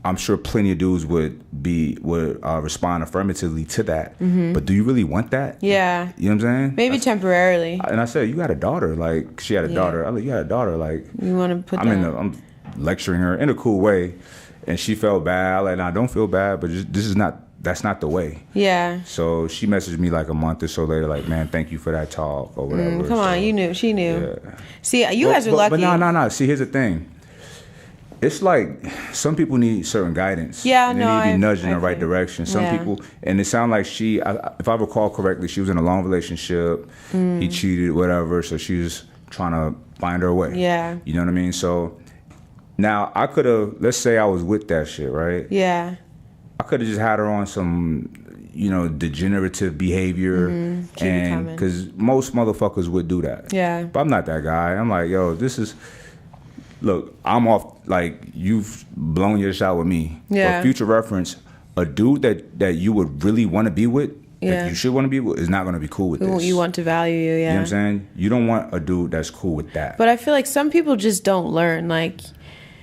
I'm sure plenty of dudes would respond affirmatively to that. But do you really want that? Yeah. You know what I'm saying? Maybe temporarily. And I said, you got a daughter. Like, she had a daughter. I was like, you got a daughter. Like, you want to put I'm lecturing her in a cool way. And she felt bad. Like, I don't feel bad, but that's not the way. Yeah. So she messaged me like a month or so later, like, man, thank you for that talk or whatever. Come on, you knew. She knew. Yeah. See, you guys are lucky. But no. See, here's the thing. It's like some people need certain guidance. Yeah, and they need to be nudged in the right direction. Some people, and it sounded like if I recall correctly, she was in a long relationship. He cheated, whatever. So she was trying to find her way. Yeah. You know what I mean? So now I could have, let's say I was with that shit, right? Yeah. I could have just had her on some, degenerative behavior, and because most motherfuckers would do that. Yeah. But I'm not that guy. I'm like, yo, look, I'm off. Like, you've blown your shot with me. Yeah. For future reference, a dude that you would really want to be with, that you should want to be with, is not going to be cool with this. You want to value you, yeah. You know what I'm saying? You don't want a dude that's cool with that. But I feel like some people just don't learn. Like,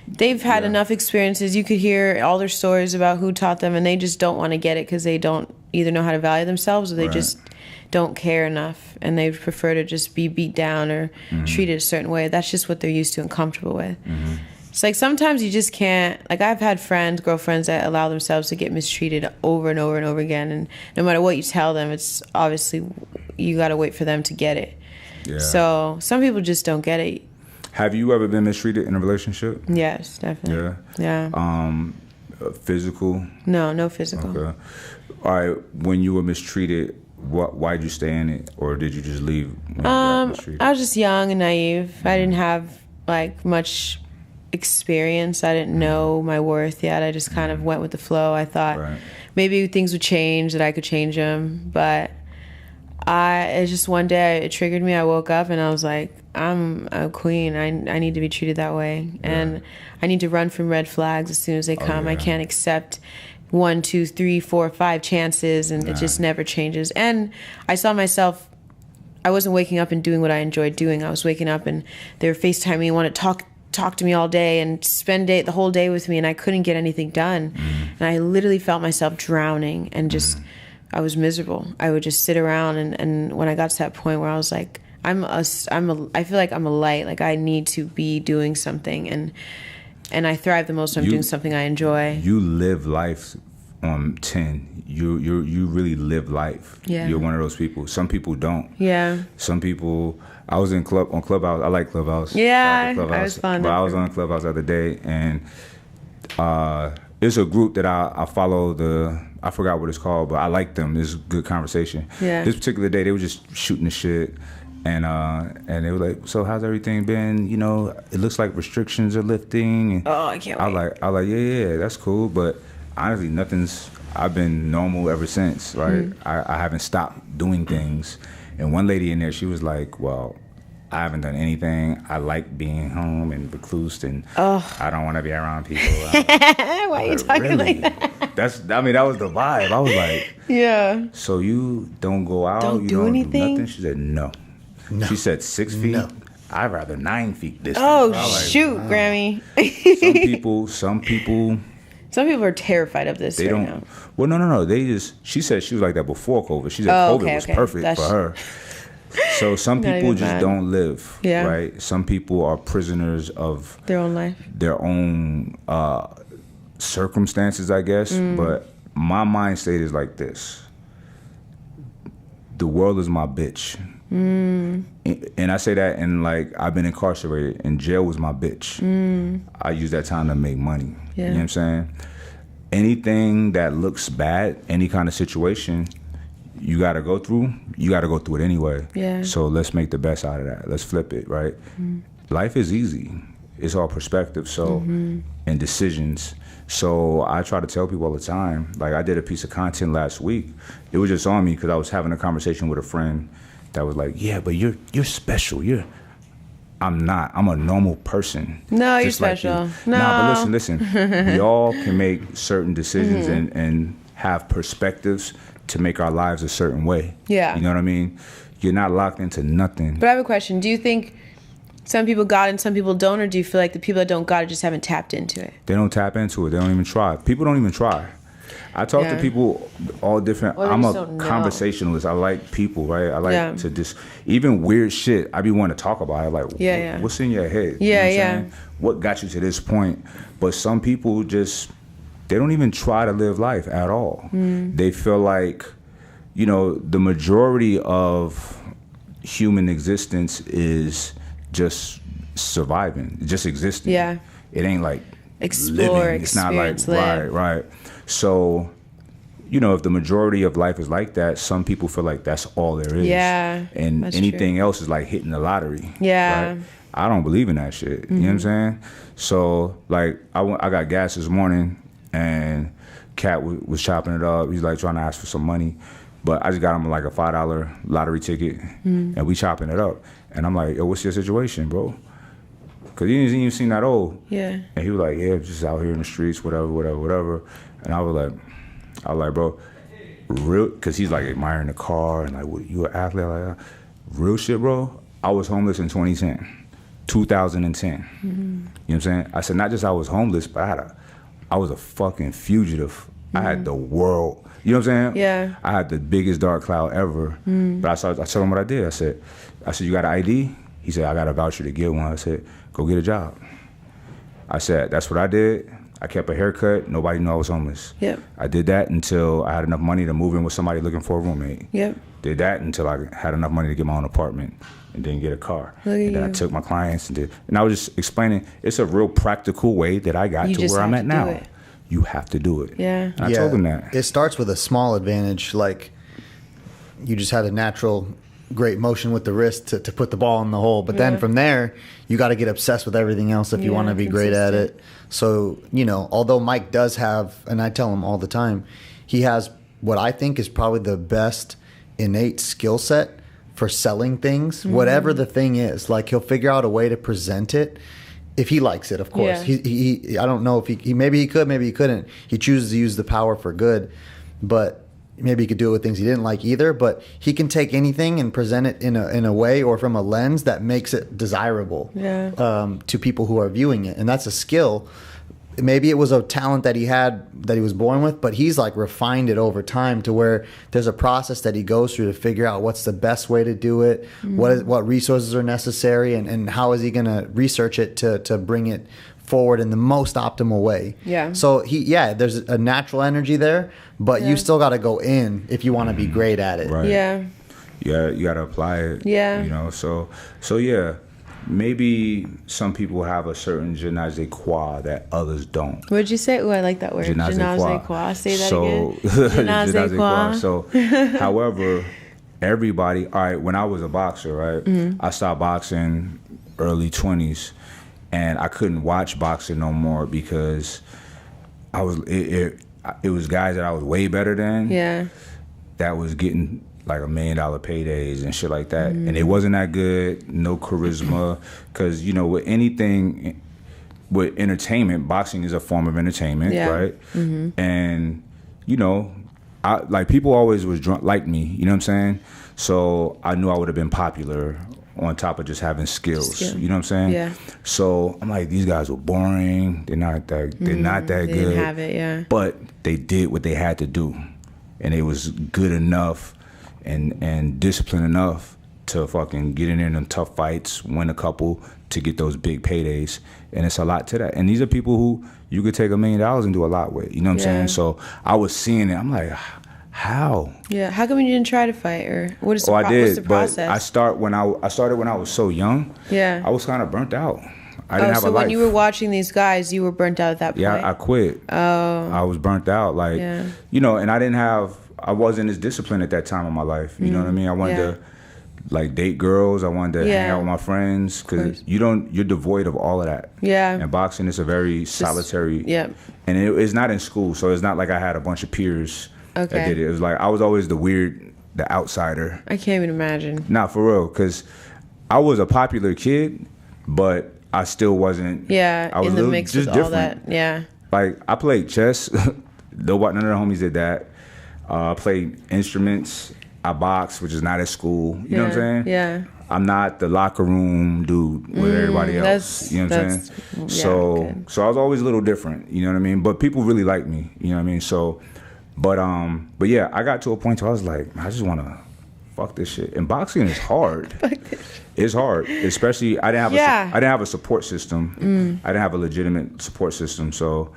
they've had enough experiences. You could hear all their stories about who taught them, and they just don't want to get it because they don't either know how to value themselves or they just don't care enough, and they prefer to just be beat down or treated a certain way. That's just what they're used to and comfortable with. It's like sometimes you just can't. Like, I've had girlfriends that allow themselves to get mistreated over and over and over again, and no matter what you tell them, it's obviously you got to wait for them to get it. Yeah. So some people just don't get it. Have you ever been mistreated in a relationship? Yes, definitely. Yeah. Physical? No physical. Okay. All right. When you were mistreated, why'd you stay in it, or did you just leave? When you got mistreated? I was just young and naive. I didn't have like much experience. I didn't know my worth yet. I just kind of went with the flow. I thought maybe things would change, that I could change them. But it's just one day it triggered me. I woke up and I was like, I'm a queen. I need to be treated that way. And I need to run from red flags as soon as they come. I can't accept 1, 2, 3, 4, 5 chances, and it just never changes. And I saw myself, I wasn't waking up and doing what I enjoyed doing. I was waking up and they were FaceTiming me and wanted to talk to me all day and spend the whole day with me, and I couldn't get anything done. And I literally felt myself drowning and just I was miserable. I would just sit around, and when I got to that point where I was like, I feel like I'm a light. Like I need to be doing something, and I thrive the most when I'm doing something I enjoy. You live life on 10. You really live life. Yeah. You're one of those people. Some people don't. Yeah. Some people. I was on Clubhouse. I like Clubhouse. Yeah, Clubhouse, I was fun. But I was on Clubhouse the other day, and it's a group that I follow. I forgot what it's called, but I like them. It's good conversation. Yeah. This particular day, they were just shooting the shit. And they were like, so how's everything been? You know, it looks like restrictions are lifting. And I can't wait. I like, yeah, that's cool. But honestly, I've been normal ever since, right? I haven't stopped doing things. And one lady in there, she was like, well, I haven't done anything. I like being home and reclused, and I don't want to be around people. Why are you talking really? like that? That was the vibe. I was like, yeah. So you don't go out? Don't you do don't anything? do nothing? She said, no. She said 6 feet. No. I'd rather 9 feet distance. Oh, shoot, Grammy. Some people are terrified of this they right don't. now. Well, no. She said she was like that before COVID. She said COVID was perfect for her. So some people just don't live, right? Some people are prisoners of their own life, their own circumstances, I guess. But my mind state is like this: the world is my bitch. And I say that, and like I've been incarcerated, and jail was my bitch. I use that time to make money. You know what I'm saying? Anything that looks bad, any kind of situation you got to go through it anyway. Yeah. So let's make the best out of that. Let's flip it, right? Life is easy. It's all perspective, so and decisions. So I try to tell people all the time. Like I did a piece of content last week. It was just on me because I was having a conversation with a friend that was like, "Yeah, but you're special. I'm not. I'm a normal person." No, you're special. Like you. No, but listen. We all can make certain decisions and have perspectives to make our lives a certain way. Yeah. You know what I mean? You're not locked into nothing. But I have a question. Do you think some people got it and some people don't, or do you feel like the people that don't got it just haven't tapped into it? They don't tap into it. They don't even try. People don't even try. I talk to people all different. I'm a conversationalist. I like people, right? I like to just, even weird shit, I be wanting to talk about it. Like, what's in your head? Yeah, you know what I'm saying? What got you to this point? But some people just, they don't even try to live life at all. They feel like, you know, the majority of human existence is just surviving, just existing. Yeah. It ain't like explore, living. It's not like, live. right. So, you know, if the majority of life is like that, some people feel like that's all there is. Yeah. And anything else is like hitting the lottery. Yeah. Right? I don't believe in that shit. You know what I'm saying? So, like, I got gas this morning, and Cat was chopping it up. He's like trying to ask for some money. But I just got him like a $5 lottery ticket, and we chopping it up. And I'm like, yo, what's your situation, bro? Because he didn't even seem that old. Yeah. And he was like, yeah, just out here in the streets, whatever. And I was like, bro, real, because he's like admiring the car and like, what, you an athlete? Like, real shit, bro. I was homeless in 2010. You know what I'm saying? I said, not just I was homeless, but I was a fucking fugitive. I had the world. You know what I'm saying? Yeah. I had the biggest dark cloud ever. But I told him what I did. I said, you got an ID? He said, I got a voucher to get one. I said, go get a job. I said, that's what I did. I kept a haircut. Nobody knew I was homeless. Yep. I did that until I had enough money to move in with somebody looking for a roommate. Yep. Did that until I had enough money to get my own apartment and then get a car. And then I took my clients and I was just explaining, it's a real practical way that I got to where I'm at now. You have to do it. Yeah. And I told him that. It starts with a small advantage, like you just had a natural great motion with the wrist to put the ball in the hole. But then from there, you got to get obsessed with everything else if you want to be great at it. So, you know, although Mike does have, and I tell him all the time, he has what I think is probably the best innate skill set for selling things, whatever the thing is. Like, he'll figure out a way to present it if he likes it, of course. Yeah. He I don't know if he maybe he could, maybe he couldn't. He chooses to use the power for good, but maybe he could do it with things he didn't like either. But he can take anything and present it in a way or from a lens that makes it desirable to people who are viewing it, and that's a skill. Maybe it was a talent that he had that he was born with, but he's like refined it over time to where there's a process that he goes through to figure out what's the best way to do it, what resources are necessary, and how is he going to research it to bring it forward in the most optimal way. Yeah. So there's a natural energy there, but you still got to go in if you want to be great at it. Right. Yeah. Yeah, you got to apply it. Yeah. You know, so yeah. Maybe some people have a certain je ne sais quoi that others don't. What'd you say? Oh, I like that word. Je ne sais quoi. Say that so, again. Je ne sais quoi. So, however, everybody, all right, when I was a boxer, right, I stopped boxing early 20s, and I couldn't watch boxing no more because it was guys that I was way better than that was getting like $1 million paydays and shit like that, and it wasn't that good, no charisma, because you know with anything, with entertainment, boxing is a form of entertainment, right? And you know, I like people always was drunk like me, you know what I'm saying? So I knew I would have been popular on top of just having skills, you know what I'm saying? Yeah. So I'm like, these guys were boring. They're not that good. They didn't have it, but they did what they had to do, and it was good enough and disciplined enough to fucking get in there in them tough fights, win a couple to get those big paydays. And it's a lot to that. And these are people who you could take $1 million and do a lot with. You know what I'm saying? So I was seeing it. I'm like, how? Yeah. How come you didn't try to fight, or what is the, I did, what's the process? But I started when I was so young. Yeah. I was kind of burnt out. I didn't have a life. So when you were watching these guys, you were burnt out at that point? Yeah, I quit. Oh. I was burnt out. Like, you know, and I wasn't as disciplined at that time in my life. You know what I mean? I wanted to like date girls. I wanted to hang out with my friends, because you're devoid of all of that. Yeah. And boxing is a very solitary. Yeah. And it's not in school, so it's not like I had a bunch of peers that did it. It was like I was always the outsider. I can't even imagine. Not for real, because I was a popular kid, but I still wasn't. Yeah. I was in the mix just with different. all that. Yeah. Like I played chess. None of the homies did that. I played instruments. I boxed, which is not at school. You know what I'm saying? Yeah. I'm not the locker room dude with everybody else. You know what I'm saying? So I was always a little different. You know what I mean? But people really liked me. You know what I mean? So, but yeah, I got to a point where I was like, I just want to fuck this shit. And boxing is hard. It's hard, especially I didn't have a support system. I didn't have a legitimate support system. So,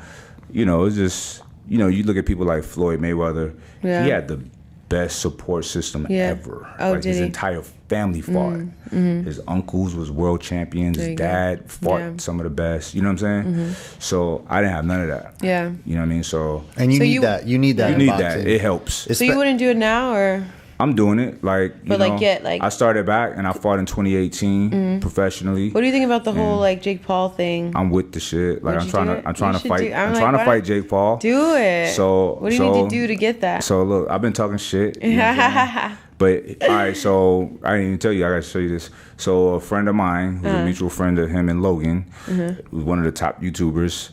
you know, it's just. You know, you look at people like Floyd Mayweather. He had the best support system ever. Like his entire family fought. His uncles was world champions. His dad fought some of the best. You know what I'm saying? So I didn't have none of that. Yeah. You know what I mean? So you need that. You need that. You need that. It helps. So you wouldn't do it now, or? I'm doing it, like, you know, I started back and I fought in 2018 professionally. What do you think about the whole like Jake Paul thing? I'm with the shit. Like I'm trying to fight Jake Paul. Do it. So what do you need to do to get that? So look, I've been talking shit. You know but all right, so I didn't even tell you. I got to show you this. So a friend of mine, who's a mutual friend of him and Logan, who's one of the top YouTubers.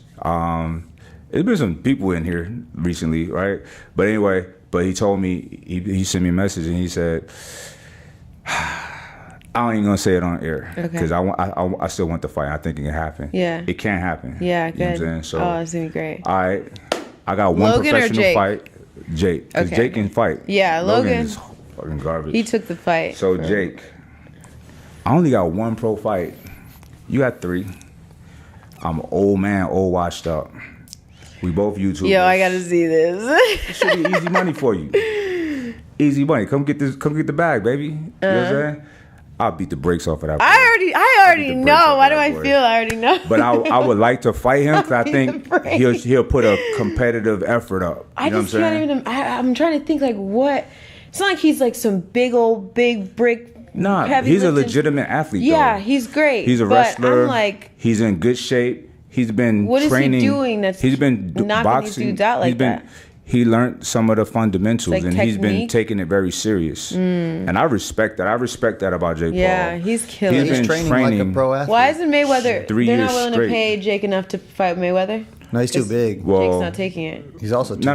There's been some people in here recently, right? But anyway. But he told me, he sent me a message and he said, I ain't even gonna say it on air because I still want the fight. I think it can happen. Yeah, it can happen. Yeah, good. You know what I'm saying? So, it's gonna be great. I got one Logan professional fight. Jake, because Jake can fight. Yeah, Logan is fucking garbage. He took the fight. So Jake, I only got one pro fight. You got 3. I'm an old man, old washed up. We both YouTubers. Yo, I gotta see this. It should be easy money for you. Easy money. Come get the bag, baby. You know what I'm saying? I'll beat the brakes off of that boy. I already know. Why do I feel I already know? But I would like to fight him because I think he'll put a competitive effort up. You know what I'm saying? I'm trying to think like what. It's not like he's like some big brick. Nah, heavy he's a lifting. legitimate athlete. Yeah, though. he's great. He's a but wrestler. I'm like, he's in good shape. He's been what training. is he doing? He's been knocking boxing. these dudes out like that. He learned some of the fundamentals, Like and he's been technique? taking it very serious. And I respect that. I respect that about Jake Yeah, Paul. he's killing He's it. He's been training like a pro athlete. Why isn't Mayweather? 3 They're years not willing straight. to pay Jake enough to fight Mayweather. No, he's too 'Cause big. Well, Jake's not taking it. He's also too no.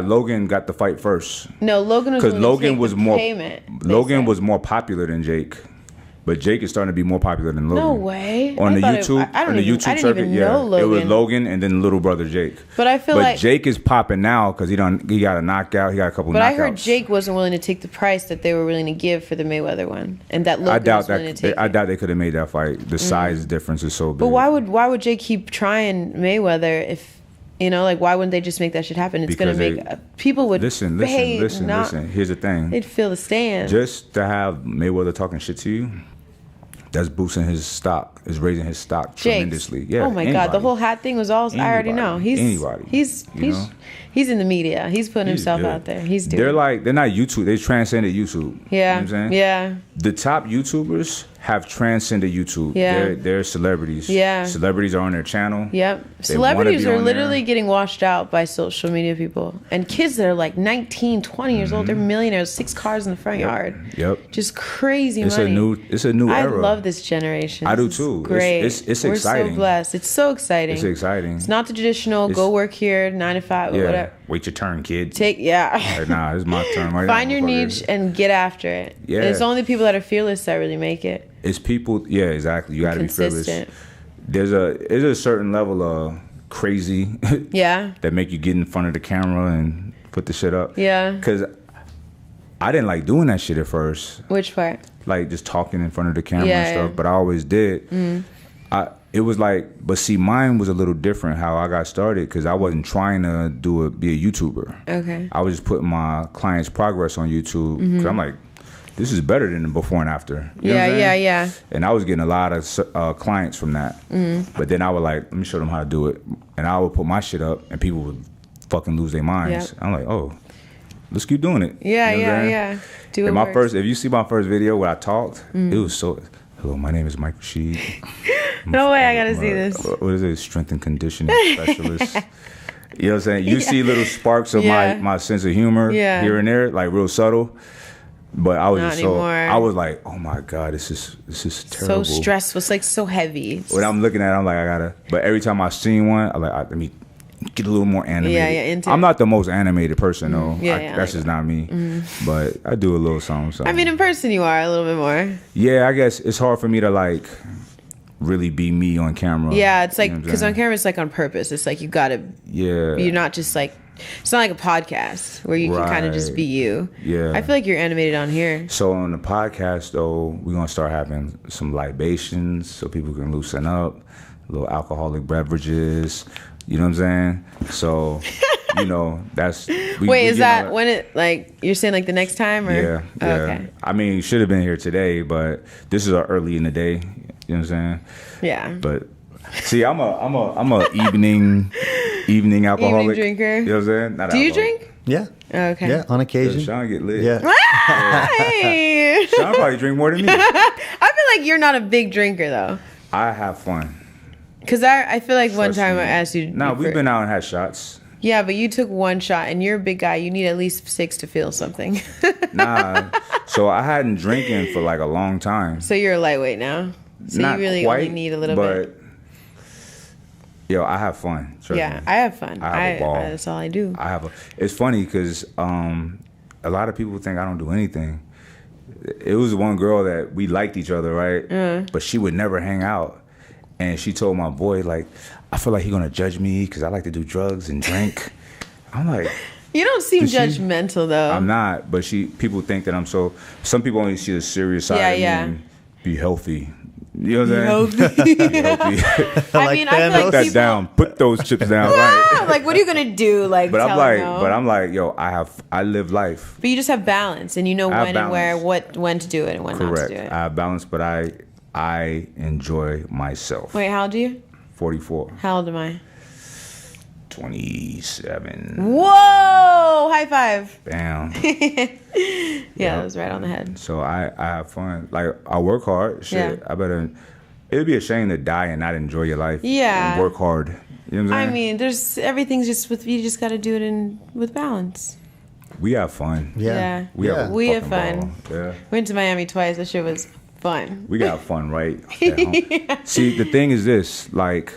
big. Logan got the fight first No, Logan was because willing to Logan take was the more. payment. they Logan said. was more popular than Jake, but Jake is starting to be more popular than Logan. No way. On I the thought it- YouTube, I don't on the even- YouTube I didn't circuit, even yeah, know it was Logan. Logan and then little brother Jake. But I feel like Jake is popping now because he got a knockout. He got a couple. But knockouts. I heard Jake wasn't willing to take the price that they were willing to give for the Mayweather one, and that Logan I doubt was willing that. to take. I doubt they could have made that fight. The size difference is so big. But why would Jake keep trying Mayweather if like why wouldn't they just make that shit happen? It's Because gonna make people would listen. pay not, Here's the thing. They'd fill the stand. Just to have Mayweather talking shit to you, that's boosting his stock. Is raising his stock Jake's. tremendously. Yeah. Oh my god, the anybody. whole hat thing was all. I already know. Anybody. He's Anybody, you know? he's in the media. He's putting He's himself good. out there. He's doing. They're not YouTube. They transcended YouTube. Yeah. You know what I'm saying? Yeah. The top YouTubers have transcended YouTube. Yeah. They're celebrities. Yeah. Celebrities are on their channel. Yep. They wanna Celebrities be are on literally there. getting washed out by social media people. And kids that are like 19, 20 years old, they're millionaires, 6 cars in the front yard. Yep. Just crazy It's money. a new I era. love this generation. I do This is too. Great. It's We're exciting. so blessed. It's so exciting. It's exciting. It's not the traditional It's- go work here 9 to 5 or Yeah. whatever. Wait your turn, kid. Yeah. Like, nah, it's my turn right now. Find your motherfucker. niche and get after it. Yeah. And it's only the people that are fearless that really make it. It's people. Yeah, exactly. You got to be fearless. Consistent. There's a certain level of crazy Yeah. that make you get in front of the camera and put the shit up. Yeah. Because I didn't like doing that shit at first, Which part? like just talking in front of the camera Yeah, and stuff. yeah. But I always did. It was like, but see, mine was a little different how I got started because I wasn't trying to be a YouTuber. Okay. I was just putting my clients' progress on YouTube because I'm like, this is better than the before and after. You know what I'm saying? Yeah. And I was getting a lot of clients from that. But then I would like, let me show them how to do it. And I would put my shit up and people would fucking lose their minds. Yep. I'm like, oh, let's keep doing it. Yeah, You know what I'm saying? yeah. Do it. And my works. first, if you see my first video where I talked, it was so, hello, my name is Mike Rashid. No way, I gotta see this. What is it? Strength and conditioning specialist. You know what I'm saying? You see little sparks of Yeah. my sense of humor Yeah. here and there, like real subtle. But I was Not just anymore. I was like, oh my God, this is terrible. So stressful. It's like so heavy. It's When I'm looking at it, I'm like, I gotta. But every time I seen one, I'm like, let me get a little more animated. Yeah, into I'm it. not the most animated person though. Yeah, That's just not me. But I do a little something. I mean, in person you are a little bit more. Yeah, I guess it's hard for me to like really be me on camera. Yeah, it's You like know what I'm because saying? on camera it's like on purpose. It's like you gotta. Yeah. You're not just like. It's not like a podcast where you can kind of just Right. be you. Yeah. I feel like you're animated on here. So on the podcast though, we're gonna start having some libations so people can loosen up, little alcoholic beverages. You know what I'm saying? So, that's. Wait, is that when it like you're saying like the next time or? Yeah, Oh, yeah. okay. I mean, you should have been here today, but this is early in the day. You know what I'm saying? Yeah. But see, I'm a evening alcoholic. drinker? You know what I'm saying? Not Do you alcoholic. drink? Yeah. Okay. Yeah, on occasion. Sean get lit. Yeah. Hey. Sean probably drink more than me. I feel like you're not a big drinker though. I have fun. Cause I feel like one Trust time me. I asked you. Nah, we've been out and had shots. Yeah, but you took one shot, and you're a big guy. You need at least 6 to feel something. Nah. So I hadn't drinking for like a long time. So you're a lightweight now. So Not you really quite, only need a little but, bit. Yo, I have fun. Trust Yeah, me. I have fun. I have a ball. That's all I do. It's funny because a lot of people think I don't do anything. It was one girl that we liked each other, right? But she would never hang out. And she told my boy, like, I feel like he's going to judge me because I like to do drugs and drink. I'm like, You don't seem Did she- judgmental though. I'm not. But people think that I'm so. Some people only see the serious side Yeah, of me yeah. and be healthy. You know what I'm saying? Be healthy. I Like mean, I feel Thanos. like Put that people, down. Put those chips down. Right. like, what are you gonna do? Like, But tell I'm them like, no? yo, I live life. But you just have balance, and you know I have when and where, balance. when to do it and when not to Correct. do it. I have balance, but I enjoy myself. Wait, how old are you? 44, How old am I? 27. Whoa! High five. Bam. Yeah, that was right on the head. So I have fun. Like, I work hard. Shit, Yeah. It'd be a shame to die and not enjoy your life. Yeah. And work hard. You know what I'm saying? I mean, everything's just you just got to do it with balance. We have fun. Yeah. We have We have fucking fun. ball. Yeah. Went to Miami twice. That shit was fun. We got fun, right? At home. See, the thing is this, like,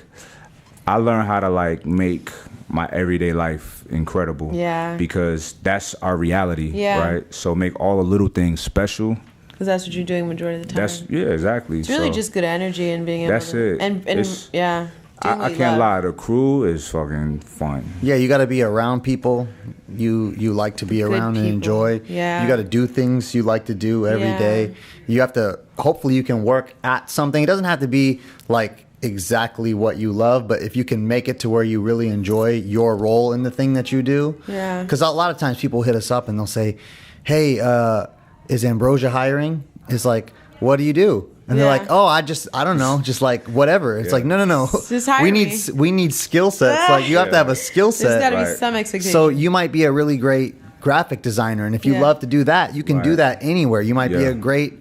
I learned how to, like, make my everyday life incredible. Yeah. Because that's our reality, Yeah. right? So make all the little things special. Because that's what you're doing majority of the time. Yeah, exactly. It's really So just good energy and being able that's to... it. And It's- yeah. doing what I you can't love. lie, the crew is fucking fun. Yeah, you got to be around people you like to be around and people. enjoy. Yeah. You got to do things you like to do every Yeah. day. You have to, hopefully you can work at something. It doesn't have to be like exactly what you love, but if you can make it to where you really enjoy your role in the thing that you do. Yeah. Because a lot of times people hit us up and they'll say, hey, is Ambrosia hiring? It's like, what do you do? And they're Yeah. like, oh, I don't know, just like whatever. It's Yeah. like, no. Just hire we me. need skill sets. Like you have to have a skill There's set. got to be Right. some expectation. So you might be a really great graphic designer, and if you Yeah. love to do that, you can do Right. that anywhere. You might be Yeah. a great.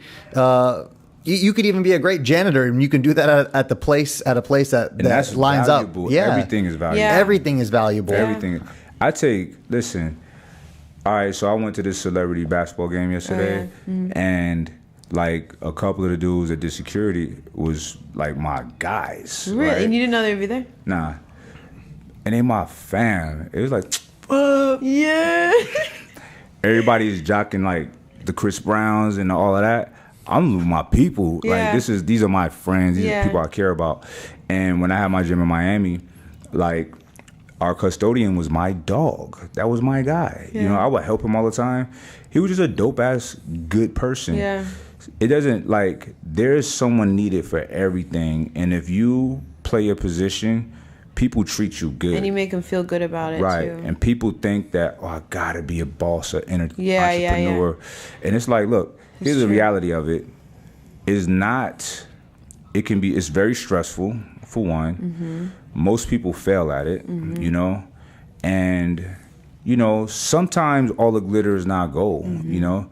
You could even be a great janitor, and you can do that at a place that And that's lines valuable. up. Yeah, Everything is valuable. Yeah. Everything is valuable. Yeah. Everything. Listen, all right, so I went to this celebrity basketball game yesterday, and like a couple of the dudes that did security was like my guys. Really? right? And you didn't know they would be there? Nah. And they my fam. It was like, Yeah. everybody's jocking like the Chris Browns and all of that. I'm with my people. Yeah. Like these are my friends. These Yeah. are people I care about. And when I had my gym in Miami, like our custodian was my dog. That was my guy. You know, Yeah. I would help him all the time. He was just a dope ass good person. Yeah. It doesn't like there's someone needed for everything. And if you play a position, people treat you good. And you make them feel good about it, Right. too. And people think that, oh, I gotta be a boss or Yeah, yeah, entrepreneur. And it's like, look, here's the true. reality of it. It's very stressful, for one. Mm-hmm. Most people fail at it, you know? And, you know, sometimes all the glitter is not gold, Mm-hmm. you know?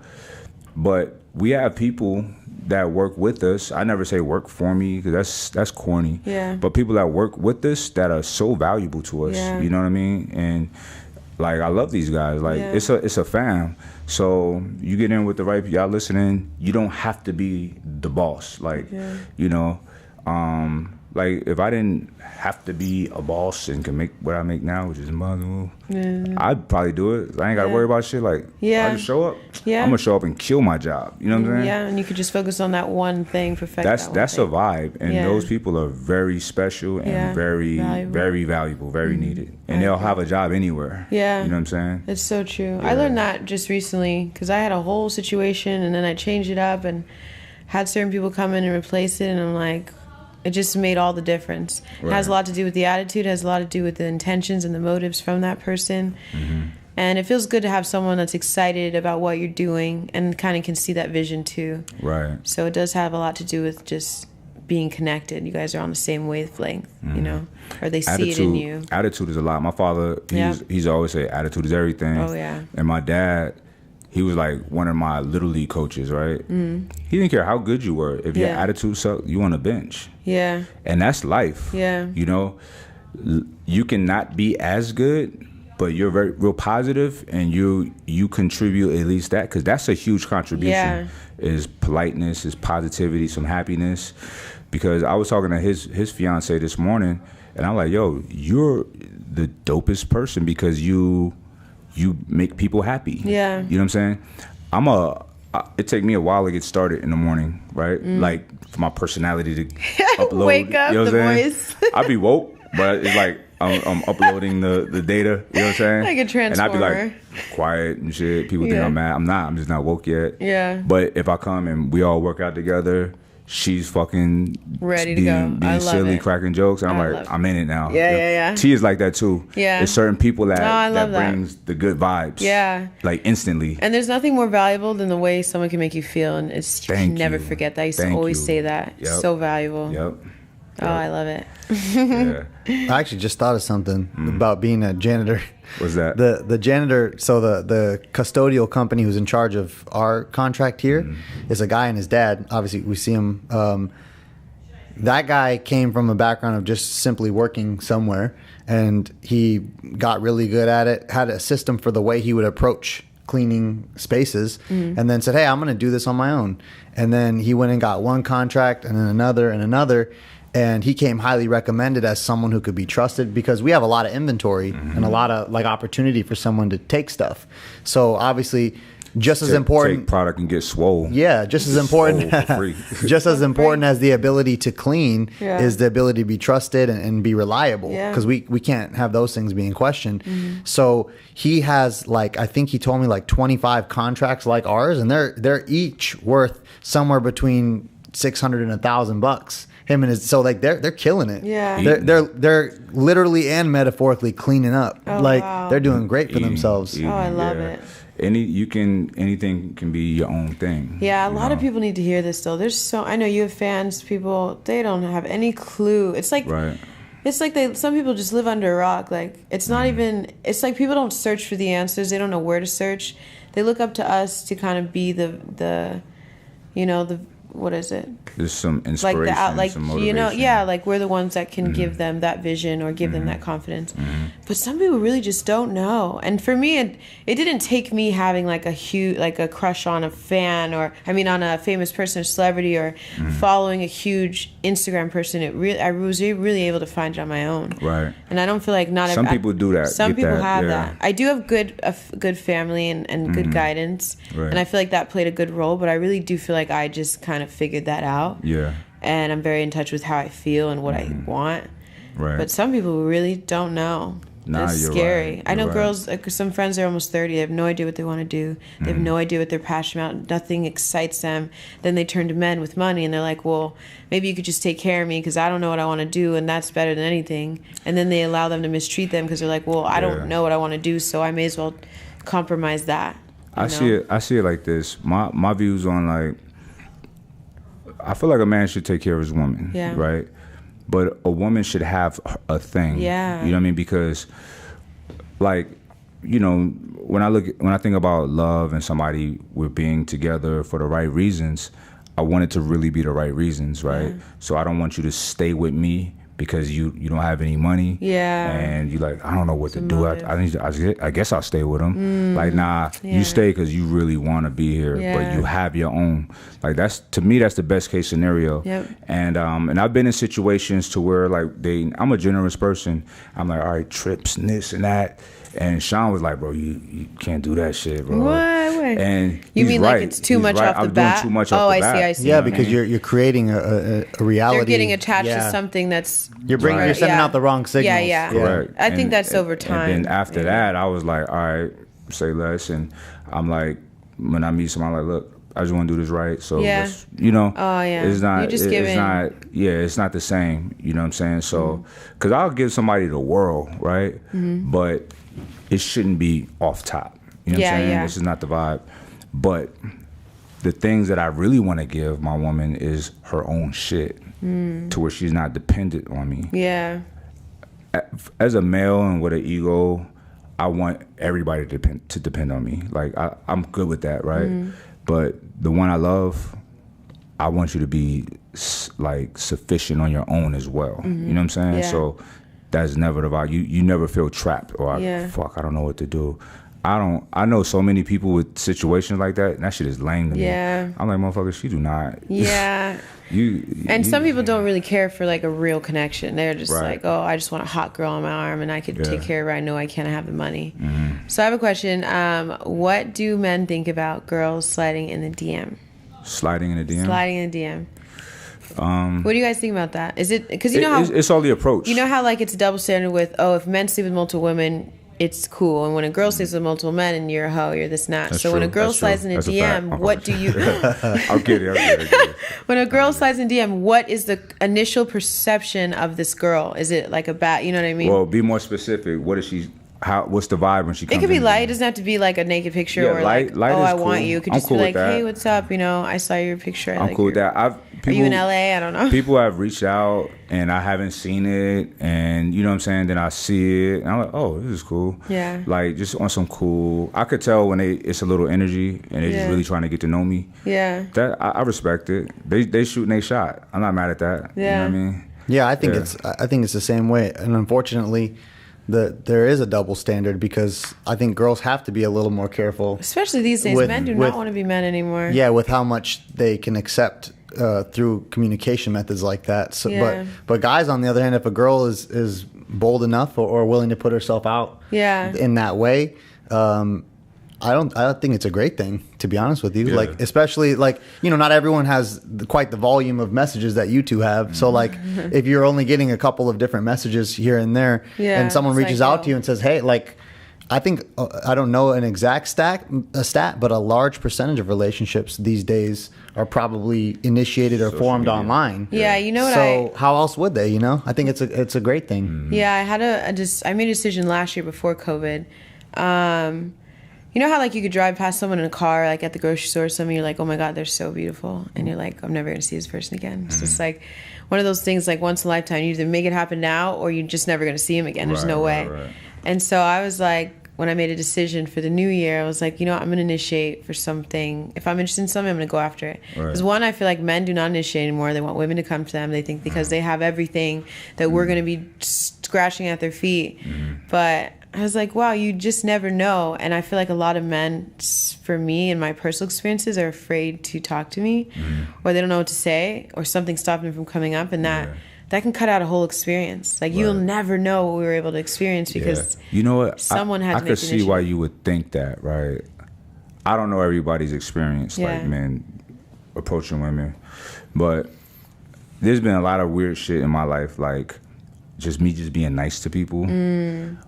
But we have people that work with us. I never say work for me because that's corny. Yeah. But people that work with us that are so valuable to us. Yeah. You know what I mean? And like I love these guys. Like Yeah. it's a fam. So you get in with the right people. Y'all listening. You don't have to be the boss. Like Yeah. you know. Like if I didn't have to be a boss and can make what I make now, which is impossible, I'd probably do it. I ain't got to Yeah. worry about shit. Like Yeah. I just show up. Yeah. I'm gonna show up and kill my job. You know what I'm saying? Yeah, and you could just focus on that one thing, perfect That's that one that's a thing. vibe, and Yeah. those people are very special and Yeah. very Valuable. very valuable, very needed, and I they'll agree. have a job anywhere. Yeah. You know what I'm saying? It's so true. I learned that just recently because I had a whole situation and then I changed it up and had certain people come in and replace it, and I'm like, it just made all the difference. It has a Right. lot to do with the attitude, it has a lot to do with the intentions and the motives from that person. Mm-hmm. And it feels good to have someone that's excited about what you're doing and kind of can see that vision too. Right. So it does have a lot to do with just being connected. You guys are on the same wavelength, you know, or they see it in you. Attitude is a lot. My father, Yeah. he's always say attitude is everything. Oh, yeah. And my dad, he was like one of my little league coaches, right? He didn't care how good you were. If your Mm. Yeah. attitude sucked, you on the bench. Yeah, And that's life. Yeah. You know, you cannot be as good, but you're very real positive, and you contribute at least that, because that's a huge contribution. Yeah. Is politeness, is positivity, some happiness. Because I was talking to his fiance this morning, and I'm like, yo, you're the dopest person because you make people happy. Yeah. You know what I'm saying? It take me a while to get started in the morning, right? Like for my personality to upload. Wake up, you know what the I'm saying? voice. I be woke, but it's like I'm uploading the data. You know what I'm saying? Like a And I be transformer. like quiet and shit. People think Yeah. I'm mad. I'm not. I'm just not woke yet. Yeah. But if I come and we all work out together, she's fucking Ready to being, go. I being love silly, it. cracking jokes, and I'm I like, love it. I'm in it now. Yeah, yeah. T is like that too. Yeah. There's certain people that No, I love that. brings the good vibes. Yeah. Like instantly. And there's nothing more valuable than the way someone can make you feel, and it's you Thank can never you. forget that. I used to Thank always you. say that. Yep. So valuable. Yep. Oh, I love it. Yeah. I actually just thought of something about being a janitor. What's that? The janitor, so the custodial company who's in charge of our contract here is a guy and his dad. Obviously, we see him. That guy came from a background of just simply working somewhere, and he got really good at it, had a system for the way he would approach cleaning spaces, and then said, hey, I'm going to do this on my own. And then he went and got one contract and then another and another. And he came highly recommended as someone who could be trusted because we have a lot of inventory and a lot of like opportunity for someone to take stuff. So obviously, just as important, take product and get swole. yeah, just as important, Swole for free. just as important as the ability to clean Yeah. is the ability to be trusted and be reliable. Yeah. Because we can't have those things being questioned. So he has like I think he told me like 25 contracts like ours, and they're each worth somewhere between $600 and $1,000. Him and his, so like they're killing it. Yeah. They're literally and metaphorically cleaning up. Oh, like wow. they're doing great for Eating, themselves. eating, Oh, I love yeah. it. Anything can be your own thing. Yeah, a you lot of know? people need to hear this though. There's so I know you have fans, people they don't have any clue. It's like Right. it's like some people just live under a rock. Like it's not even it's like people don't search for the answers. They don't know where to search. They look up to us to kind of be the you know, the what is it? There's some Like inspiration, the out, like some motivation. you know, yeah, like we're the ones that can give them that vision or give them that confidence. But some people really just don't know. And for me, it didn't take me having like a huge, like a crush on a fan or I mean on a famous person or celebrity or following a huge Instagram person. I was really able to find it on my own. Right. And I don't feel like not Some people do that, Some get people that, have yeah. that. I do have good family and good guidance, Right. and I feel like that played a good role. But I really do feel like I just kind of figured that out. Yeah. And I'm very in touch with how I feel and what I want. Right. But some people really don't know. Nah, It's you're scary. right. I know You're girls, like some friends are almost 30. They have no idea what they want to do. They have no idea what they're passionate about. Nothing excites them. Then they turn to men with money and they're like, well, maybe you could just take care of me because I don't know what I want to do and that's better than anything. And then they allow them to mistreat them because they're like, well, I Yeah. don't know what I want to do, so I may as well compromise that. I see it like this. My views on like I feel like a man should take care of his woman, Yeah. right? But a woman should have a thing. Yeah. You know what I mean? Because like, you know, when I think about love and somebody with being together for the right reasons, I want it to really be the right reasons, right? Yeah. So I don't want you to stay with me because you don't have any money. Yeah. And you like, I don't know what to do. motive. I guess I'll stay with him. Like, nah, yeah. you stay because you really want to be here, Yeah. but you have your own. Like to me, that's the best case scenario. Yep. And I've been in situations to where like I'm a generous person. I'm like, all right, trips and this and that. And Sean was like, bro, you can't do that shit, bro. What? Wait. And You he's mean right. like it's too He's much right. off the I'm bat? doing too much Oh, off the I see, bat. I see. Yeah, You know what I because mean? you're creating a reality. You're getting attached Yeah. to something that's You're sending Yeah. out the wrong signals. Yeah. Correct. I think that's over time. And then after that, I was like, all right, say less. And I'm like, when I meet somebody, I'm like, look, I just want to do this right. So, Yeah. let's, you know, Oh, yeah. it's not, You just it's giving- not, yeah, it's not the same. You know what I'm saying? So, because I'll give somebody the world, right? But it shouldn't be off top. You know what Yeah, I'm saying? yeah. This is not the vibe. But the things that I really want to give my woman is her own shit to where she's not dependent on me. Yeah. As a male and with an ego, I want everybody to depend on me. Like I'm good with that, right? But the one I love, I want you to be like sufficient on your own as well. You know what I'm saying? Yeah. So that's never the vibe. You never feel trapped or Yeah. fuck, I don't know what to do. I know so many people with situations like that, and that shit is lame to Yeah. me. I'm like, motherfuckers, you do not. Yeah. And some people don't really care for like a real connection. They're just Right. like, oh, I just want a hot girl on my arm and I could take Yeah. care of her. I know I can't have the money. So I have a question. What do men think about girls sliding in the DM? Sliding in the DM. Sliding in the DM. What do you guys think about that? Is it because you know how it's all the approach. you know how like it's a double standard with if men sleep with multiple women, it's cool, and when a girl sleeps with multiple men and you're a hoe, you're this not. That's So when a true. girl That's slides true. in a That's a DM, fact. what do you? I'm kidding. When a girl slides in DM, what is the initial perception of this girl? Is it like a bat? You know what I mean? Well, be more specific. What is she? what's the vibe when she comes It could be in? light. It doesn't have to be like a naked picture Yeah, or light like, oh, is I want cool. you. It could I'm just cool be with like, hey, that. what's up? You know, I saw your picture. I'm cool with that. Are you in LA? I don't know. People have reached out and I haven't seen it, and you know what I'm saying. Then I see it, and I'm like, oh, this is cool. Yeah. Like just on some cool. I could tell when it's a little energy and they're just really trying to get to know me. Yeah. That I respect it. They shooting they shot. I'm not mad at that. Yeah. You know what I mean? Yeah, I think it's the same way, and unfortunately, there is a double standard because I think girls have to be a little more careful, Especially these days, men do not want to be men anymore. Yeah, with how much they can accept through communication methods like that. So, Yeah. but guys, on the other hand, if a girl is bold enough or willing to put herself out, in that way, I don't think it's a great thing, to be honest with you. Yeah. Like, especially like, you know, not everyone has quite the volume of messages that you two have. So like, if you're only getting a couple of different messages here and there, and someone reaches out to you and says, hey, like, I think I don't know an exact stat, but a large percentage of relationships these days are probably initiated or Social formed media. online. Yeah, you know what So how else would they? You know, I think it's a great thing. Yeah, I had I made a decision last year before COVID. You know how like you could drive past someone in a car, like at the grocery store, or something, you're like, oh my God, they're so beautiful. And you're like, I'm never going to see this person again. It's just like one of those things, like once in a lifetime, you either make it happen now or you're just never going to see him again. There's no way. Right. And so I was like, when I made a decision for the new year, I was like, you know what, I'm going to initiate for something. If I'm interested in something, I'm going to go after it. Because one, I feel like men do not initiate anymore. They want women to come to them. They think because they have everything that we're going to be scratching at their feet. But I was like, wow, you just never know. And I feel like a lot of men, for me and my personal experiences, are afraid to talk to me, or they don't know what to say, or something stopped them from coming up, and that can cut out a whole experience. Like you'll never know what we were able to experience because you know what, someone had to I make could the see initiative. why you would think that, right? I don't know everybody's experience, like men approaching women, but there's been a lot of weird shit in my life, like just me just being nice to people.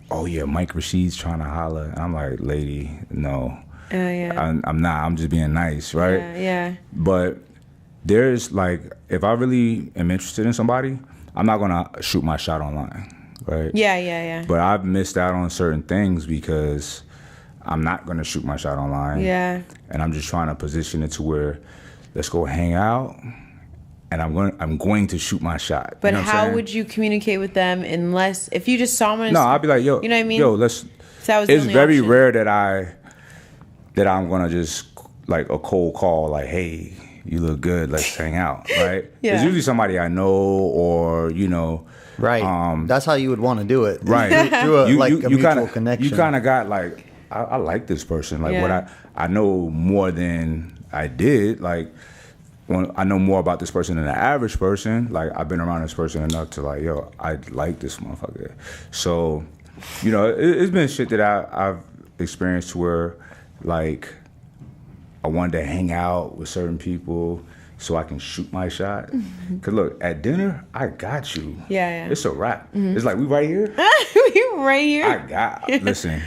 Oh yeah, Mike Rashid's trying to holler. And I'm like, lady, no. I'm not. I'm just being nice, right? Yeah. But there's like, if I really am interested in somebody, I'm not gonna shoot my shot online, right? Yeah. But I've missed out on certain things because I'm not gonna shoot my shot online. Yeah. And I'm just trying to position it to where, let's go hang out. And I'm going to shoot my shot. But you know what I'm how saying? would you communicate with them unless if you just saw them? No, I'd be like, yo, you know what I mean? Yo, let's. That was the It's only very option. rare that I'm gonna just like a cold call, like, hey, you look good, let's hang out, right? Yeah. It's usually somebody I know, or you know, Right. That's how you would want to do it. right? Through a mutual kinda, connection. You kind of got like, I like this person, like what I know more than I did, like. When I know more about this person than the average person, like I've been around this person enough to like, yo, I like this motherfucker. So, you know, it's been shit that I've experienced where, like, I wanted to hang out with certain people so I can shoot my shot. Cause look, at dinner, I got you. Yeah. It's a wrap. It's like, we right here. Right here. Listen,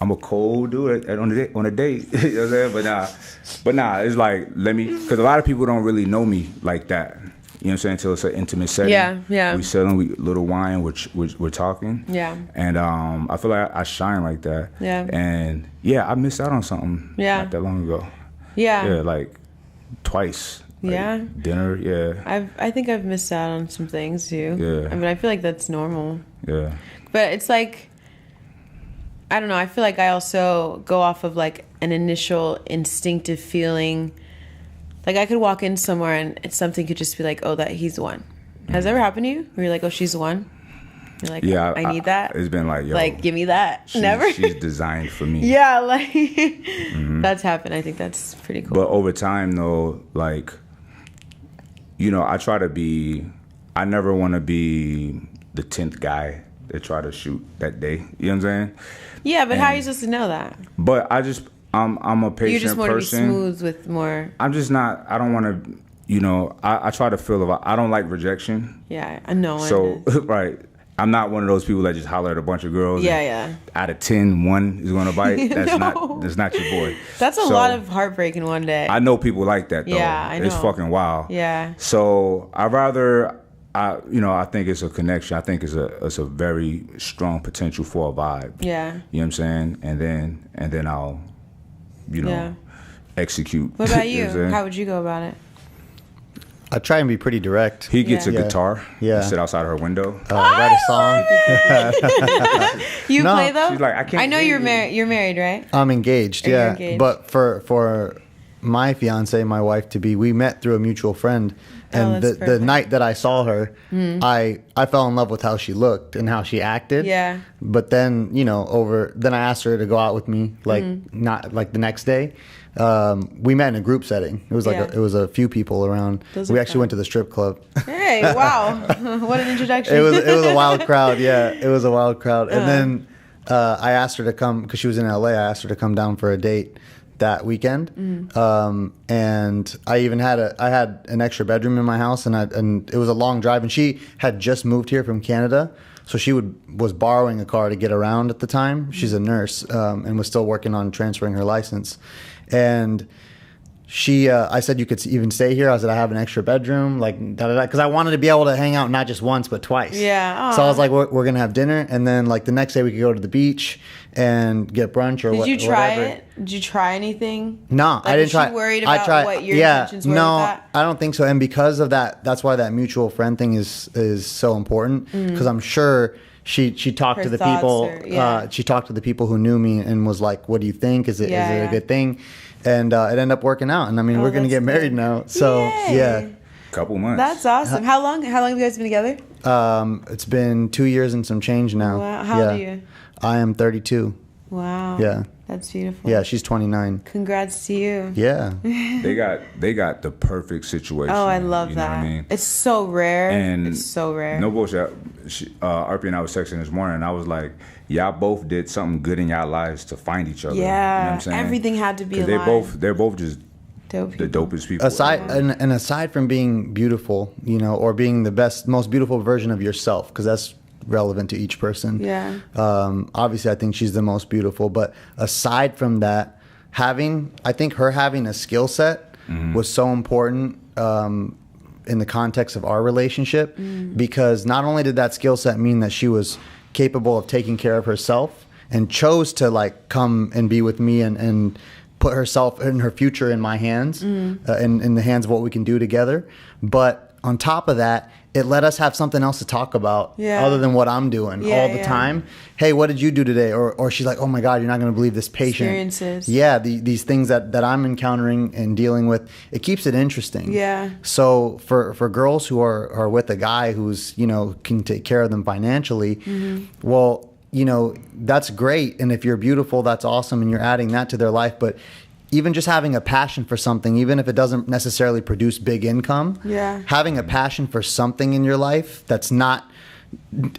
I'm a cold dude on a date. You know what I'm saying? But nah, it's like, because a lot of people don't really know me like that. You know what I'm saying? Until it's an intimate setting. Yeah. We selling little wine, we're talking. Yeah. And I feel like I shine like that. Yeah. And yeah, I missed out on something not that long ago. Yeah. Yeah, like twice. Like dinner, yeah. I think I've missed out on some things too. Yeah. I mean, I feel like that's normal. Yeah. But it's like, I don't know. I feel like I also go off of like an initial instinctive feeling. Like I could walk in somewhere and something could just be like, oh, that he's the one. Has that ever happened to you? Where you're like, oh, she's the one? You're like, Yeah, I need that. It's been like, yo. Like, give me that. Never? She's designed for me. Yeah, like, that's happened. I think that's pretty cool. But over time, though, like, you know, I never want to be the 10th guy that try to shoot that day. You know what I'm saying? Yeah, but how are you supposed to know that? But I'm a patient You just want person. to be smooth with more. I'm just not, I don't want to, you know, I try to feel, I don't like rejection. Yeah, I know. So, right. I'm not one of those people that just holler at a bunch of girls. Yeah. Out of 10, one is going to bite. That's not your boy. That's a lot of heartbreak in one day. I know people like that, though. Yeah, I know. It's fucking wild. Yeah. So I'd rather I think it's a connection. I think it's a very strong potential for a vibe. Yeah. You know what I'm saying? And then I'll, execute. What about you? know what I'm saying? How would you go about it? I try and be pretty direct. He gets a Yeah. guitar. Yeah. Sit outside her window. Write a song. You No. play though? She's like, I can't I know hear you're you. married. You're married, right? I'm engaged, You're yeah. engaged. But for my fiance, my wife to be, we met through a mutual friend, and that's the perfect. night that I saw her, I fell in love with how she looked and how she acted. Yeah. But then then I asked her to go out with me, not like the next day. We met in a group setting. It was Yeah. it was a few people around. Those We are actually fun. went to the strip club. Hey, wow. What an introduction. It was a wild crowd. Yeah, it was a wild crowd. And then I asked her to come because she was in LA. I asked her to come down for a date that weekend. And I even had an extra bedroom in my house, and it was a long drive. And she had just moved here from Canada, so she was borrowing a car to get around at the time. She's a nurse and was still working on transferring her license. And I said, you could even stay here. I said, I have an extra bedroom, because I wanted to be able to hang out not just once, but twice. Yeah. So I was like, we're going to have dinner. And then the next day we could go to the beach and get brunch or Did you try whatever. it? Did you try anything? No, I didn't try. Was she worried I about tried, what your intentions were no, with that? I don't think so. And because of that, that's why that mutual friend thing is so important. Because I'm sure she talked Her to the thoughts people. are- yeah. She talked to the people who knew me and was like, "What do you think? Is it a good thing?" And it ended up working out. And I mean, we're gonna that's get married good. now. So Yay. yeah, Couple months. That's awesome. How long have you guys been together? it's been 2 years and some change now. Wow. How old are you? I am 32. Wow. Yeah. That's beautiful. Yeah, she's 29. Congrats to you. Yeah. They got the perfect situation. Oh, I love you know that. What I mean? It's so rare. And it's so rare. No bullshit. Arpy and I was texting this morning, and I was like, y'all both did something good in y'all lives to find each other. Yeah. You know what I'm saying? Everything had to be 'Cause aligned. they're both just Dope the people. dopest people. Aside from being beautiful, or being the most beautiful version of yourself, because that's relevant to each person. Yeah. Obviously, I think she's the most beautiful. But aside from that, I think her having a skill set was so important in the context of our relationship, because not only did that skill set mean that she was capable of taking care of herself and chose to come and be with me and put herself and her future in my hands, in the hands of what we can do together. But on top of that, it let us have something else to talk about other than what I'm doing all the time. Hey, what did you do today? Or she's like, oh my God, you're not going to believe this patient. Experiences. Yeah, these things that I'm encountering and dealing with, it keeps it interesting. Yeah. So for girls who are with a guy who's, can take care of them financially, well, that's great. And if you're beautiful, that's awesome. And you're adding that to their life. But even just having a passion for something, even if it doesn't necessarily produce big income, having a passion for something in your life that's not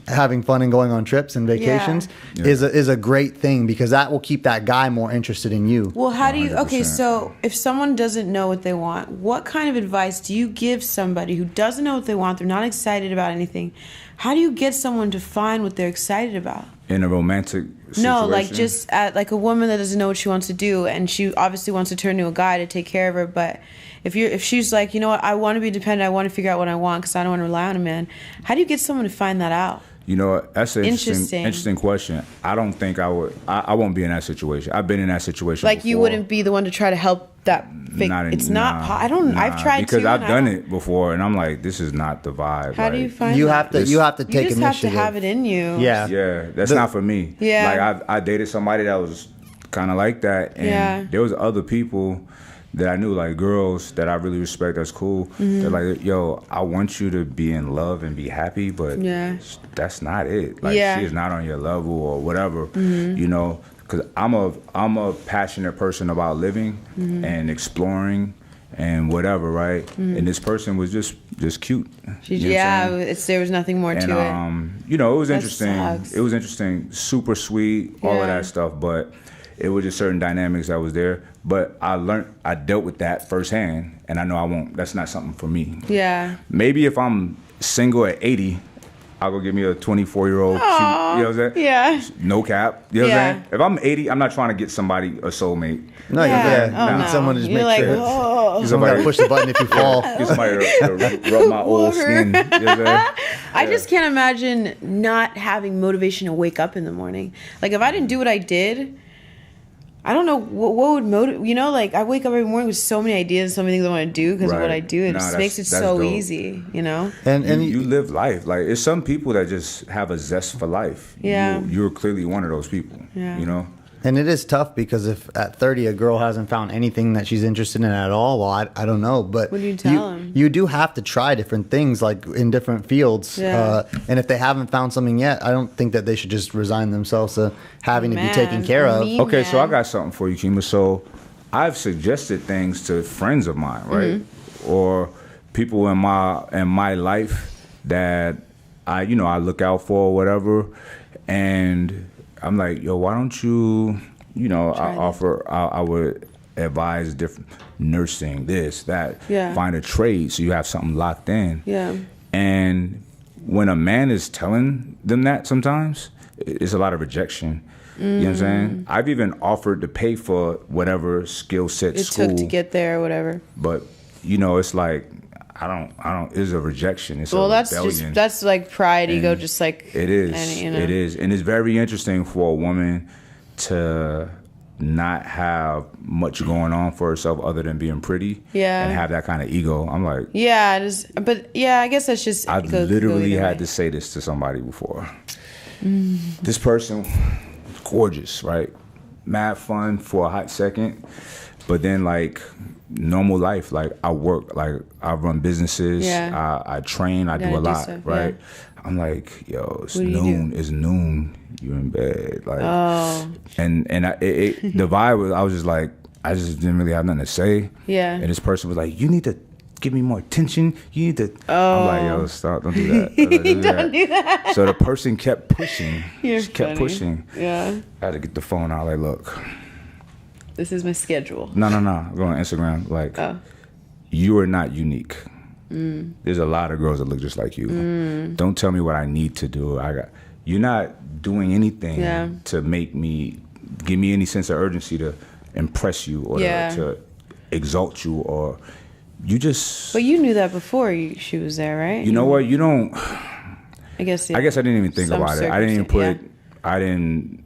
having fun and going on trips and vacations is a great thing, because that will keep that guy more interested in you. Well, how do you, 100%. so if someone doesn't know what they want, what kind of advice do you give somebody who doesn't know what they want, they're not excited about anything? How do you get someone to find what they're excited about? In a romantic situation? No, just at a woman that doesn't know what she wants to do, and she obviously wants to turn to a guy to take care of her, but if she's like, you know what, I want to be independent, I want to figure out what I want because I don't want to rely on a man, how do you get someone to find that out? That's an interesting question. I don't think I would. I won't be in that situation. I've been in that situation before. You wouldn't be the one to try to help that. I've tried because to. I've done it before, and I'm like, this is not the vibe. How do you find you that? have to take You just initiative. have to have it in you. Yeah, that's not for me. Yeah. I dated somebody that was kind of like that, and there was other people that I knew, like girls that I really respect, that's cool. They're like, yo, I want you to be in love and be happy, but that's not it. She is not on your level or whatever, because I'm a passionate person about living and exploring and whatever, right? And this person was just cute. There was nothing more to it. It was interesting. Sucks. It was interesting, super sweet, all of that stuff, but it was just certain dynamics that was there. But I dealt with that firsthand, and I know that's not something for me. Yeah. Maybe if I'm single at 80, I'll go get me a 24-year-old cute, you know what I'm saying? Yeah. No cap, you know what I'm saying? If I'm 80, I'm not trying to get somebody a soulmate. No, Yeah. you need someone to just You're make sure. oh. Get Somebody somebody, push the button if you fall. get somebody to rub my old skin. You know what I'm saying? I just can't imagine not having motivation to wake up in the morning. Like, if I didn't do what I did, I don't know what would motivate. You know, like, I wake up every morning with so many ideas, so many things I want to do because of what I do. It just makes it so dope. easy, you know? And you live life. Like, it's some people that just have a zest for life. Yeah. You're clearly one of those people. Yeah. You know? And it is tough because if at 30 a girl hasn't found anything that she's interested in at all, well, I don't know. But what do you tell them? You do have to try different things, like in different fields. Yeah. And if they haven't found something yet, I don't think that they should just resign themselves to having to be taken care of. Okay, so I got something for you, Qimmah. So I've suggested things to friends of mine, right? Or people in my life that I look out for or whatever. And I'm like, yo, why don't you, I would advise different nursing, this, that, find a trade so you have something locked in. Yeah. And when a man is telling them that sometimes, it's a lot of rejection. You know what I'm saying? I've even offered to pay for whatever skill set it took to get there or whatever. But, it's like, I don't. It's a rejection. It's a rebellion. That's like pride, ego, just like it is. It is, and it's very interesting for a woman to not have much going on for herself other than being pretty. Yeah. And have that kind of ego. I'm like, yeah, it is. But yeah, I guess that's just. I've literally had to say this to somebody before. This person, gorgeous, right? Mad fun for a hot second, but then like. Normal life, like I work, like I run businesses, I train, I do a lot, stuff, right? I'm like, yo, it's noon, you're in bed, like, and the vibe was, I was just like, I just didn't really have nothing to say, and this person was like, you need to give me more attention, you need to, I'm like, yo, stop, don't do that, don't do that. So the person kept pushing, kept pushing, I had to get the phone out, like, look. This is my schedule. No. Go on Instagram. Like, you are not unique. There's a lot of girls that look just like you. Don't tell me what I need to do. You're not doing anything to give me any sense of urgency to impress you or to exalt you, or you just. But you knew that before she was there, right? You know what? You don't. I guess. I guess I didn't even think about it. I didn't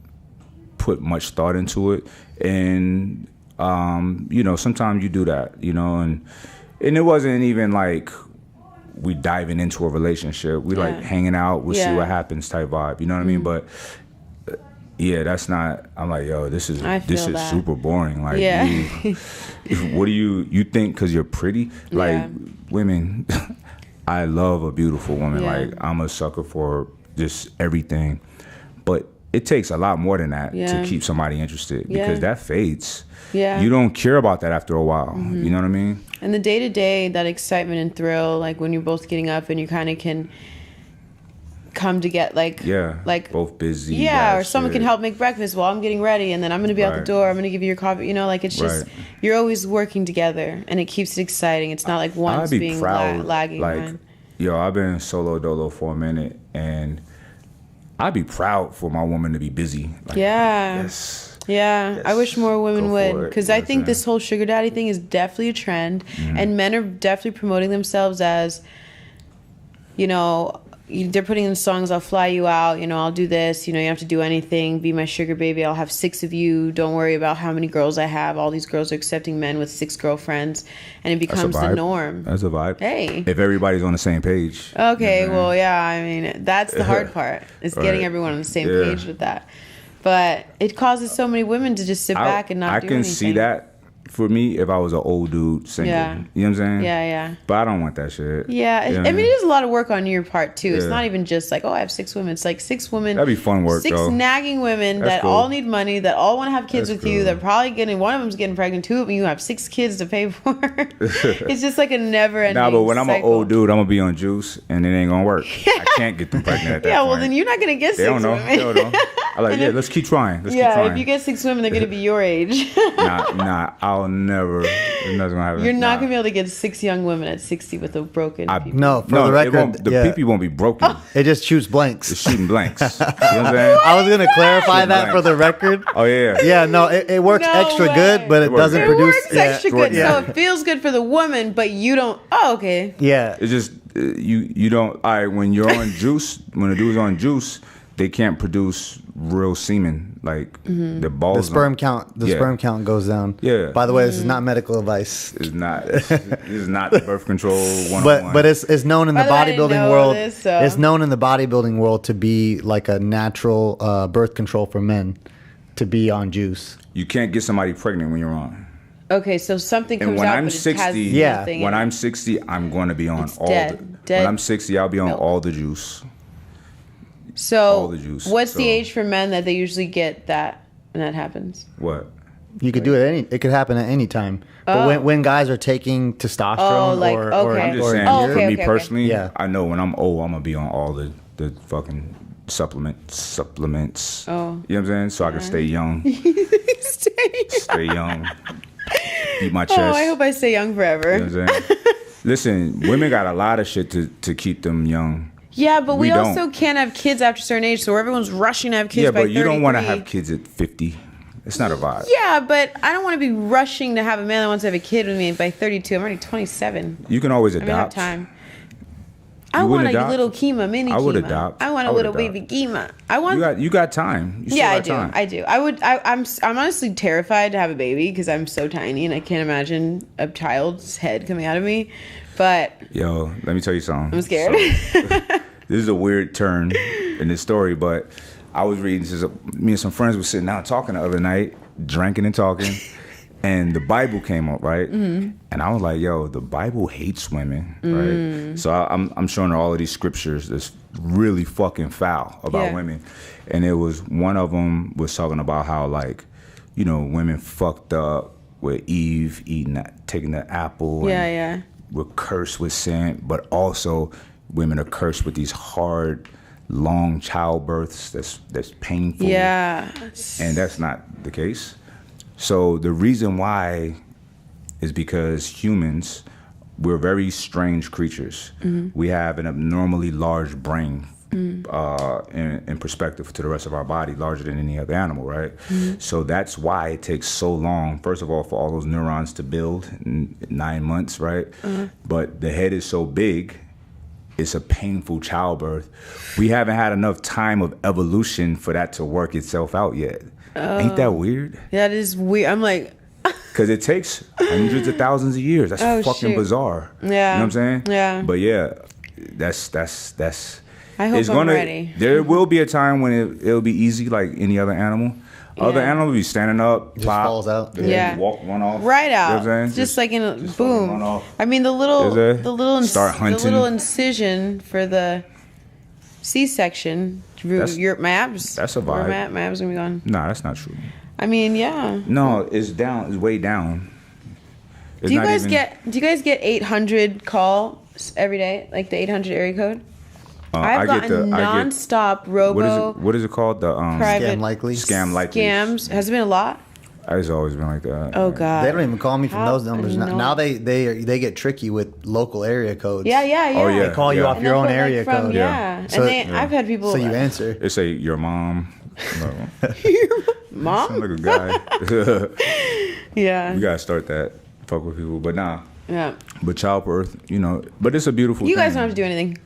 put much thought into it. And sometimes you do that, and it wasn't even like we diving into a relationship. We like hanging out, we'll see what happens type vibe, you know what I mean? But that's not. I'm like, yo, this is super boring. Like, what do you think? Because you're pretty, like women. I love a beautiful woman. Like, I'm a sucker for just everything, but it takes a lot more than that to keep somebody interested, because that fades. You don't care about that after a while. You know what I mean? And the day-to-day, that excitement and thrill, like when you're both getting up and you kind of can come to get like both busy. Yeah, or someone can help make breakfast while I'm getting ready, and then I'm going to be out the door. I'm going to give you your coffee. Like it's just, you're always working together, and it keeps it exciting. It's not like one's being lagging. Like, yo, I've been solo dolo for a minute, and I'd be proud for my woman to be busy. Like, yes. I wish more women would, because I think this whole sugar daddy thing is definitely a trend, and men are definitely promoting themselves as, they're putting in songs, I'll fly you out, I'll do this, you don't have to do anything, be my sugar baby, I'll have 6 of you, don't worry about how many girls I have. All these girls are accepting men with 6 girlfriends, and it becomes the norm. That's a vibe. Hey. If everybody's on the same page. Okay, well, I mean, that's the hard part, is getting everyone on the same page with that. But it causes so many women to just sit back and not do anything. I can see that. For me, if I was an old dude single, you know what I'm saying? Yeah. But I don't want that shit. Yeah, I mean, it is a lot of work on your part too. It's not even just like, I have 6 women. It's like 6 women. That'd be fun work, 6 though. Nagging women that all need money, that all want to have kids with you. They're probably one of them's getting pregnant. 2 of them, you have 6 kids to pay for. It's just like a never-ending but when cycle. I'm an old dude, I'm gonna be on juice, and it ain't gonna work. I can't get them pregnant at that point. Well, then you're not gonna get 6 women. They don't know. I'm like, let's keep trying. If you get 6 women, they're gonna be your age. Nah, I'll never. It's not gonna happen. You're not gonna be able to get 6 young women at 60 with a broken. No, for the it record, won't, the PP won't be broken. it just shoots blanks. It's shooting blanks. You know what I'm saying? I was gonna clarify that blanks. for the record. Oh yeah. Yeah, no, it works No extra way. good, but it works. doesn't It It produce. works extra good, Yeah. so it feels good for the woman, but you don't. Oh, okay. Yeah. It's just you don't. All right, when you're on juice, when a dude's on juice, they can't produce real semen. Like the balls. The sperm count. The Yeah. sperm count goes down. Yeah. By the way, this is not medical advice. Is not. This is not the birth control 101. But it's known in the By the way, I didn't bodybuilding know world. this, so- It's known in the bodybuilding world to be like a natural birth control for men, to be on juice. you can't get somebody pregnant when you're on. Okay, so something And comes when out, I'm but it 60, has Yeah. nothing When in it. I'm 60, I'm going to be on It's all dead. the. Dead When I'm 60, I'll be on milk. all the juice. So all the juice, what's the so- age for men that they usually get that when that happens? What? You could do it it could happen at any time. But when guys are taking testosterone Oh, like, or okay. I'm just or saying, Oh, for okay, me okay, personally, Yeah. I know when I'm old, I'm gonna be on all the fucking supplements. Oh. You know what I'm saying? So I can stay young, stay young, beat my chest. Oh, I hope I stay young forever. You know what I'm saying? Listen, women got a lot of shit to keep them young. Yeah, but we We also don't. can't have kids after a certain age, so everyone's rushing to have kids Yeah, by but you don't want to 33. have kids at 50. It's not a vibe. Yeah, but I don't want to be rushing to have a man that wants to have a kid with me by 32. I'm already 27. You can always I don't have adopt. time. I You want wouldn't a adopt? little Qimmah, mini I would Qimmah. adopt. I want I a would little adopt. baby Qimmah. I want. You got time. You still Yeah, I got do. time. I do. I'm honestly terrified to have a baby because I'm so tiny and I can't imagine a child's head coming out of me. But Yo, let me tell you something. I'm scared. So, this is a weird turn in this story, but I was reading. Me and some friends were sitting out talking the other night, drinking and talking, and the Bible came up, right? Mm-hmm. And I was like, "Yo, the Bible hates women, right?" So I'm showing her all of these scriptures that's really fucking foul about Yeah. women, and it was one of them was talking about how like, you know, women fucked up with Eve taking the apple. yeah, and, yeah. we're cursed with sin, but also women are cursed with these hard, long childbirths that's painful. Yeah. And that's not the case. So the reason why is because humans, we're very strange creatures. We have an abnormally large brain in perspective to the rest of our body, larger than any other animal, right? So that's why it takes so long, first of all, for all those neurons to build in 9 months, right? But the head is so big, it's a painful childbirth. We haven't had enough time of evolution for that to work itself out yet. Ain't that weird? That is weird. I'm like, Because it takes hundreds of thousands of years. That's Oh, fucking shoot. bizarre. Yeah. You know what I'm saying? Yeah. But yeah, that's I hope I'm ready. There will be a time when it'll be easy like any other animal. Other Yeah. animals will be standing up, Just pop, falls out. Yeah. run off. right You know out. what I'm saying? Just like in a just fucking run boom. off. I mean, the Is little, there? the little, Start the little hunting. incision for the C-section. My abs. that's a where vibe. My abs gonna be gone. Nah, that's not true. I mean, yeah. No, it's down. It's way down. It's Do you not guys even- get 800 calls every day, like the 800 area code? I've gotten nonstop robo What is it called? The private Scam likely. scam likely. scams. Has it been a lot? It's always been like that. Oh God. They don't even call me from How those numbers now. annoying. Now they get tricky with local area codes. Yeah, yeah, yeah. Oh, yeah. They call you Yeah. off And your they'll own put, like, area from, code. Yeah. So- And I've had people. So you answer. It say your mom. No. Mom? Sound like a guy. Yeah. We gotta start that. Fuck with people, but nah. Yeah. But childbirth, but it's a beautiful. You thing. guys don't have to do anything.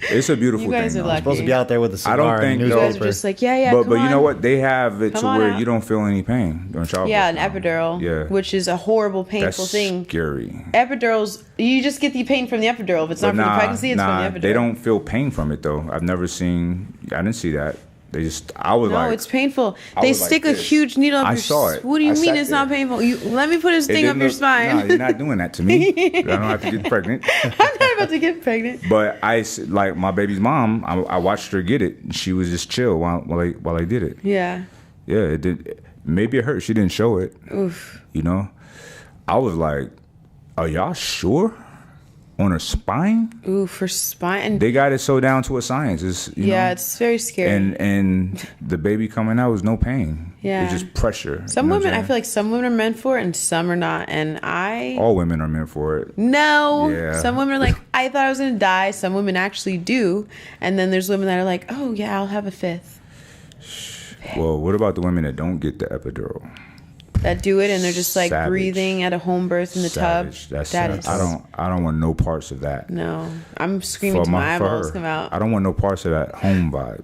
It's a beautiful You guys thing. are though. lucky. Supposed to be out there with a cigar. I don't and think- a You guys are newspaper. just like, yeah, But come you know on. what? They have it Come to on where out. you don't feel any pain during childbirth. Yeah, an now. epidural. Yeah. Which is a horrible, painful That's thing. scary. Epidurals, you just get the pain from the epidural. If it's not But from the pregnancy, it's from the epidural. they don't feel pain from it though. I didn't see that. They just, I was No, like, it's painful. I They was like stick a this. huge needle up I your saw it. What do you I mean sat it's not there. painful? Let me put this it thing up didn't your look- spine. Nah, you're not doing that to me. I don't have to get pregnant. I'm not about to get pregnant. But like my baby's mom, I watched her get it. She was just chill while I did it. Yeah. Yeah, it did. Maybe it hurt. She didn't show it. Oof. I was like, "Are y'all sure on her spine. Ooh, for spine. They got it so down to a science. It's, you know, it's very scary. And the baby coming out was no pain. Yeah. It's just pressure. Some women, I feel like some women are meant for it and some are not. And all women are meant for it. No. Yeah. Some women are like, I thought I was going to die. Some women actually do. And then there's women that are like, oh, yeah, I'll have a fifth. Well, what about the women that don't get the epidural? That do it and they're just like Savage. Breathing at a home birth in the Savage. tub. That's That sad. is. I don't want no parts of that. No. I'm screaming till my eyeballs come out. I don't want no parts of that home vibe.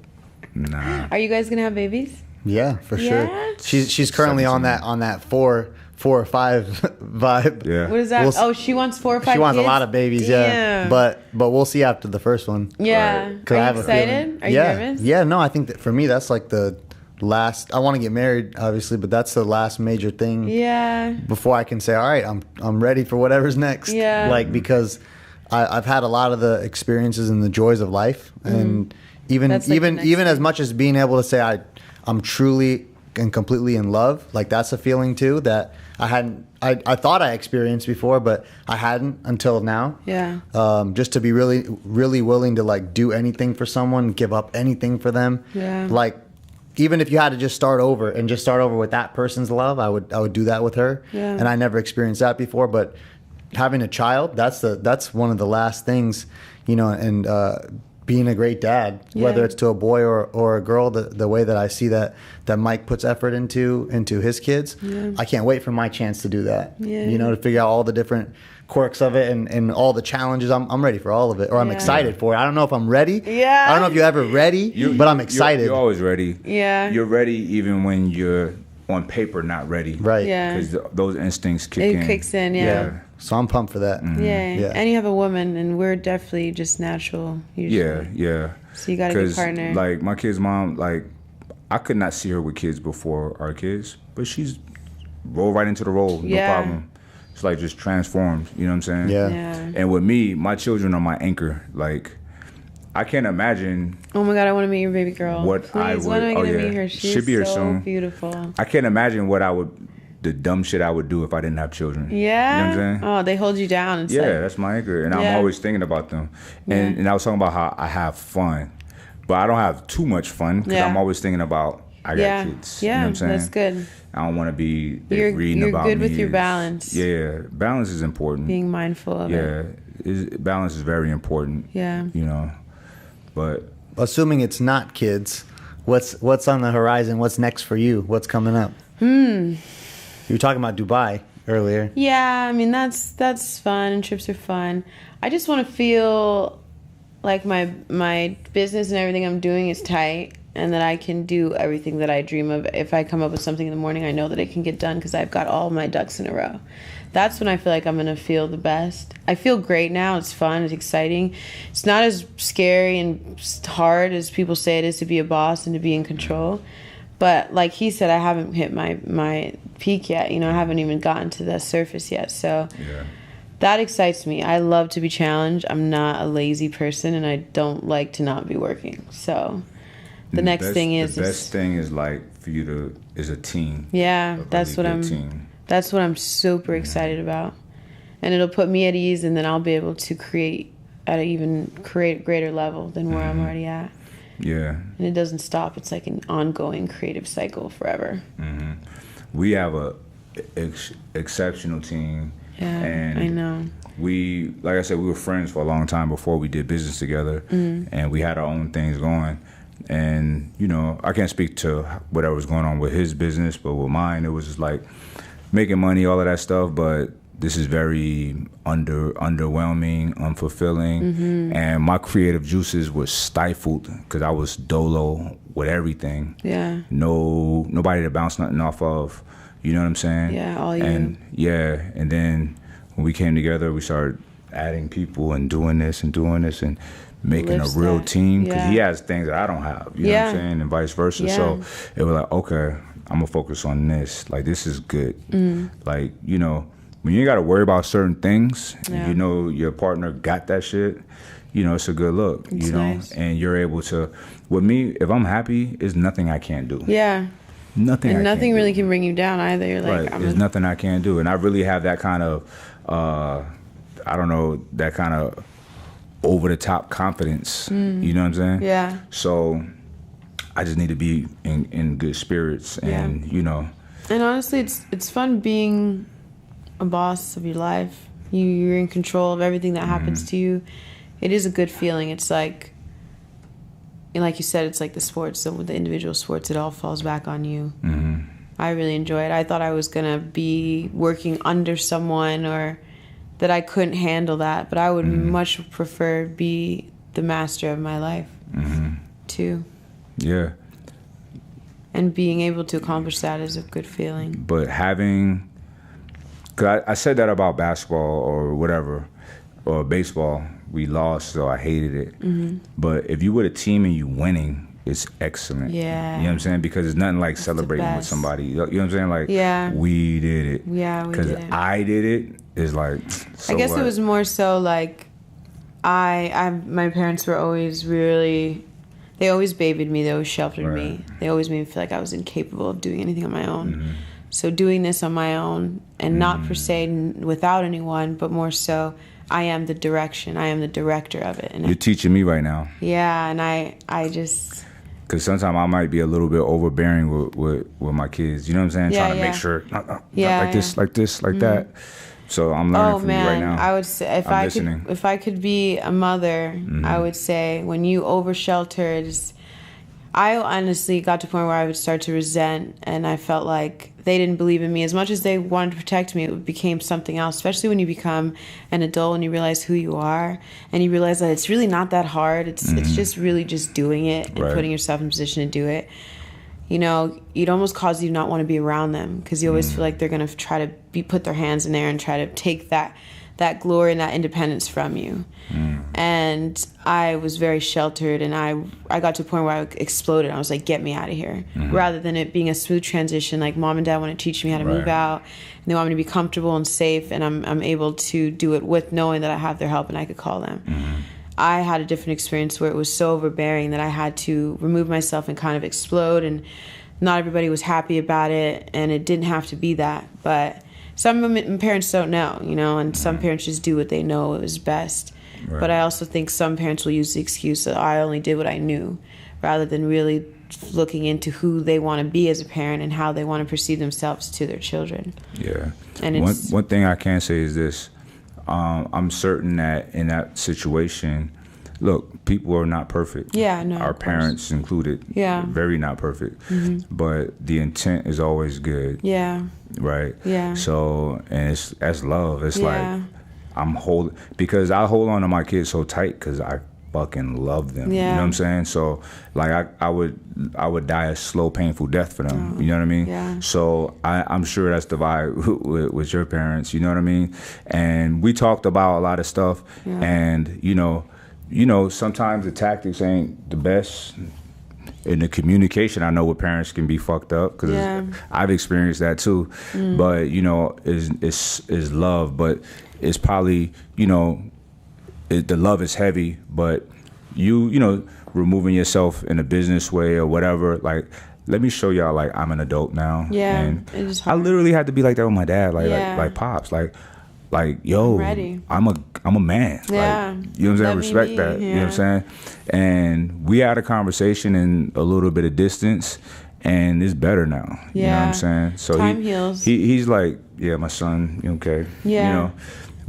Nah. Are you guys going to have babies? Yeah, for Yeah? sure. She's currently 17. on that four or five vibe. Yeah. What is that? She wants 4 or 5 She wants kids? a lot of babies, yeah. Damn. But we'll see after the first one. Yeah. Right. 'Cause I Are have you a feeling- excited? Are you yeah, nervous? yeah. No, I think that for me that's like the last. I want to get married, obviously, but that's the last major thing. Yeah. Before I can say, all right, I'm ready for whatever's next. Yeah. Like because I've had a lot of the experiences and the joys of life, and even That's like the next even as thing. much as being able to say I'm truly and completely in love, like that's a feeling too that I hadn't. I thought I experienced before, but I hadn't until now. Yeah. Just to be really, really willing to like do anything for someone, give up anything for them. Yeah. Like, even if you had to just start over with that person's love, I would do that with her. Yeah. And I never experienced that before, but having a child, that's one of the last things, you know, and being a great dad, whether Yeah. it's to a boy or a girl, the way that I see that Mike puts effort into his kids, I can't wait for my chance to do that. Yeah. You know, to figure out all the different quirks of it and all the challenges. I'm ready for all of it, or I'm Yeah. excited for it. I don't know if I'm ready. Yeah. I don't know if you're ever ready, but I'm excited. You're always ready. Yeah. You're ready even when you're on paper not ready. Right. Yeah. Because those instincts kick It in. kicks in, yeah. So I'm pumped for that. Yeah. Yeah. And you have a woman, and we're definitely just natural. Usually. Yeah, yeah. So you got a good partner. Like my kid's mom, like I could not see her with kids before our kids, but she's rolled right into the role, no Yeah. problem. It's like just transformed. You know what I'm saying? Yeah. Yeah. And with me, my children are my anchor. Like I can't imagine. Oh my God, I want to meet your baby girl. What Please, I when would- am I oh, gonna yeah. meet her? She's Should be here so soon. beautiful. I can't imagine the dumb shit I would do if I didn't have children. Yeah. You know what I'm saying? Oh, they hold you down. It's Yeah, like, that's my anchor, and Yeah. I'm always thinking about them. And I was talking about how I have fun, but I don't have too much fun because Yeah. I'm always thinking about I got yeah. kids. Yeah, You know what I'm saying? that's good. I don't want to be You're- reading you're about good me with your is- balance. Yeah, balance is important. Being mindful of it. Balance is very important. Yeah. You know, but Assuming it's not kids, what's on the horizon? What's next for you? What's coming up? You were talking about Dubai earlier. Yeah, I mean that's fun, and trips are fun. I just want to feel like my business and everything I'm doing is tight, and that I can do everything that I dream of. If I come up with something in the morning, I know that it can get done because I've got all my ducks in a row. That's when I feel like I'm gonna feel the best. I feel great now. It's fun. It's exciting. It's not as scary and hard as people say it is to be a boss and to be in control. But like he said, I haven't hit my peak yet. You know, I haven't even gotten to the surface yet. So yeah. that excites me. I love to be challenged. I'm not a lazy person, and I don't like to not be working. So the next thing is the best thing is like for you is a team. yeah, A that's really what good I'm. team. That's what I'm super excited about, and it'll put me at ease, and then I'll be able to create at an even greater level than where I'm already at. Yeah. And it doesn't stop. It's like an ongoing creative cycle forever. We have a exceptional team. Yeah, and I know. We, like I said, we were friends for a long time before we did business together, and we had our own things going. And you know, I can't speak to whatever was going on with his business, but with mine, it was just like making money, all of that stuff. But this is very underwhelming, unfulfilling, and my creative juices were stifled because I was dolo with everything. Yeah. Nobody to bounce nothing off of. You know what I'm saying? Yeah, all you. And yeah, and then when we came together, we started adding people and doing this and making Lifts a real that. team because Yeah. he has things that I don't have. You know what Yeah. I'm saying? And vice versa. Yeah. So it was like, okay, I'm gonna focus on this. Like this is good. Like, you know, when you ain't gotta worry about certain things, Yeah. you know your partner got that shit, you know, it's a good look. It's you know? nice. And you're able to with me, if I'm happy, there's nothing I can't do. Yeah. Nothing And I nothing can't really do. can bring you down either. You're like, Right. There's nothing I can't do. And I really have that kind of I don't know, that kind of over the top confidence. You know what I'm saying? Yeah. So I just need to be in good spirits, and you know. And honestly, it's fun being a boss of your life. You're in control of everything that happens to you. It is a good feeling. It's like, and like you said, it's like the sports. So with the individual sports, it all falls back on you. I really enjoy it. I thought I was gonna be working under someone, or that I couldn't handle that, but I would much prefer be the master of my life too. Yeah. And being able to accomplish that is a good feeling. But having, cause I said that about basketball or whatever, or baseball. We lost, so I hated it. But if you with a team and you winning, it's excellent. Yeah. You know what I'm saying? Because it's nothing like It's celebrating the with best. somebody. You know what I'm saying? Like, Yeah. we did it. Yeah, we Because did it. I did it is like, so I guess what? it was more so like my parents were always really, they always babied me, they always sheltered me. They always made me feel like I was incapable of doing anything on my own. So doing this on my own, and not per se without anyone, but more so I am the direction, I am the director of it. And You're teaching me right now. yeah, and I just... Because sometimes I might be a little bit overbearing with my kids. You know what I'm saying? Yeah, Trying to yeah. make sure, not Yeah, like this, like this, like that. So I'm learning from you right now. I would say if I could be a mother, I would say when you over sheltered, I honestly got to a point where I would start to resent, and I felt like they didn't believe in me as much as they wanted to protect me. It became something else, especially when you become an adult and you realize who you are, and you realize that it's really not that hard. It's just really just doing it and putting yourself in a position to do it. You know, it almost causes you not want to be around them, because you always feel like they're going to try to put their hands in there and try to take that glory and that independence from you. And I was very sheltered, and I got to a point where I exploded. I was like, get me out of here. Rather than it being a smooth transition, like mom and dad want to teach me how to move out, and they want me to be comfortable and safe, and I'm able to do it with knowing that I have their help and I could call them. I had a different experience where it was so overbearing that I had to remove myself and kind of explode, and not everybody was happy about it, and it didn't have to be that. But some parents don't know, you know, and some parents just do what they know is best. But I also think some parents will use the excuse that I only did what I knew, rather than really looking into who they want to be as a parent and how they want to perceive themselves to their children. Yeah. And one thing I can say is this. I'm certain that in that situation, look, people are not perfect. Yeah, no. Our parents included. Yeah. Very not perfect. But the intent is always good. Yeah. Right? Yeah. So, and that's love. It's Yeah. like, because I hold on to my kids so tight because I fucking love them. Yeah. You know what I'm saying? So, like, I would die a slow, painful death for them. You know what I mean? Yeah. So I'm sure that's the vibe with your parents. You know what I mean? And we talked about a lot of stuff, and you know, sometimes the tactics ain't the best. In the communication, I know what parents can be fucked up, because I've experienced that too. But you know, is love, but it's probably, you know, the love is heavy, but you know, removing yourself in a business way or whatever, like, let me show y'all, like, I'm an adult now. Yeah, And it is I hard. literally had to be like that with my dad, like pops, like yo, I'm ready. I'm a man. Yeah. Like, you know what I'm saying? Let me Respect be, that. You know what I'm saying? And we had a conversation in a little bit of distance, and it's better now. You know what I'm saying? So Time heals. He's like, yeah, my son, okay. Yeah. You know.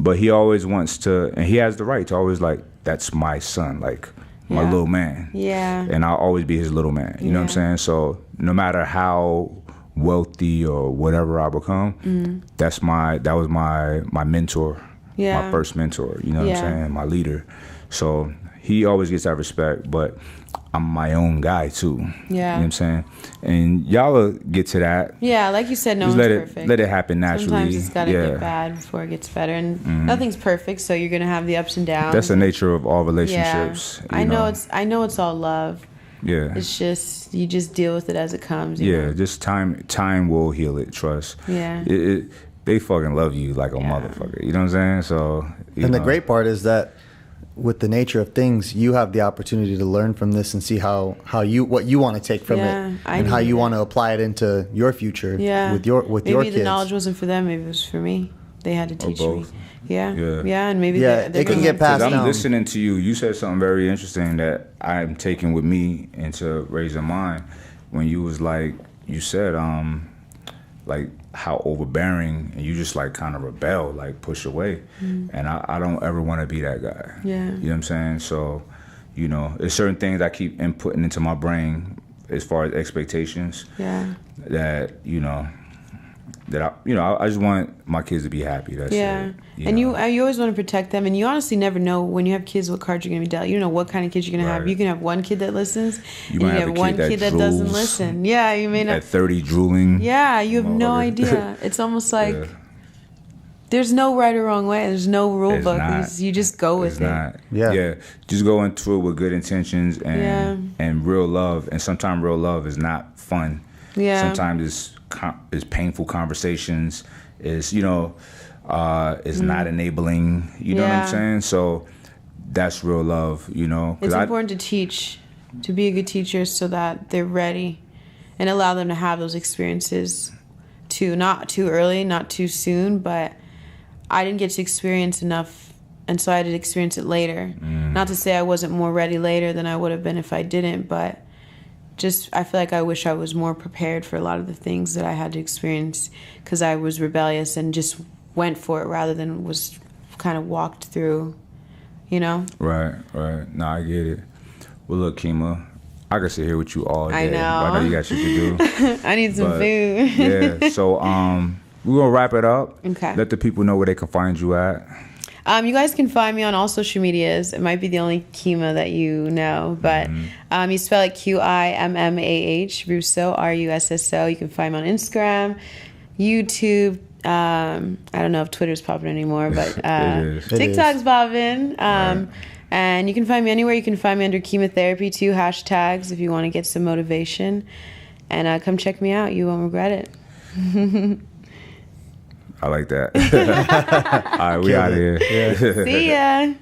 But he always wants to, and he has the right to always, like, that's my son, like, my little man. Yeah. And I'll always be his little man. You know what I'm saying? So no matter how wealthy or whatever I become, that was my mentor. Yeah. My first mentor, you know what I'm saying? My leader. So he always gets that respect, but I'm my own guy too. Yeah. You know what I'm saying? And y'all will get to that. Yeah, like you said, no Just one's perfect. let it happen naturally. Sometimes it's got to get bad before it gets better, and nothing's perfect, so you're gonna have the ups and downs. That's the nature of all relationships. Yeah. I know it's all love. Yeah. It's just you just deal with it as it comes. You Yeah, know? just time will heal it, trust. Yeah. They fucking love you like a motherfucker. You know what I'm saying? So And the great part is that with the nature of things, you have the opportunity to learn from this and see what you want to take from it, and how you want to apply it into your future with your maybe kids. the knowledge wasn't for them, maybe it was for me. they had to teach me. both. Yeah, Yeah. yeah, and maybe Yeah, they're it can gonna get learn passed I'm down. listening to you. You said something very interesting that I'm taking with me into raising mine. When you was like, you said, like how overbearing, and you just like kind of rebel, like push away. And I don't ever want to be that guy. Yeah. You know what I'm saying? So, you know, there's certain things I keep inputting into my brain as far as expectations. Yeah. That I just want my kids to be happy. That's Yeah, it. and you always want to protect them, and you honestly never know when you have kids what cards you're gonna be dealt. You don't know what kind of kids you're gonna have. Right. You can have one kid that listens, You and might you have have a one kid kid that that doesn't drools listen. Yeah, you may not. at 30 drooling. Yeah, you have no Motherfucker. idea. It's almost like Yeah. there's no right or wrong way. There's no rule It's book. not. You just go with It's it. not. Yeah. Just go into it with good intentions and real love. And sometimes real love is not fun. Yeah. Sometimes it's painful conversations. It's it's not enabling. You know what Yeah. I'm saying? So that's real love. 'cause It's important to teach, to be a good teacher, so that they're ready, and allow them to have those experiences. Not too early, not too soon, but I didn't get to experience enough, and so I had to experience it later. Not to say I wasn't more ready later than I would have been if I didn't, but just I feel like I wish I was more prepared for a lot of the things that I had to experience, because I was rebellious and just went for it rather than was kind of walked through, Right. No, I get it. Well, look, Qimmah, I could sit here with you all day. I know. But I know you got shit to do. I need some But, food. Yeah. So we're gonna wrap it up. Okay. Let the people know where they can find you at. You guys can find me on all social medias. It might be the only Qimmah that you know, but you spell it Qimmah, Russo, Russo. You can find me on Instagram, YouTube. I don't know if Twitter's popping anymore, but It is. TikTok's popping. And you can find me anywhere. You can find me under Qimmah Therapy too, hashtags, if you want to get some motivation. And come check me out. You won't regret it. I like that. All right, we out of here. See ya.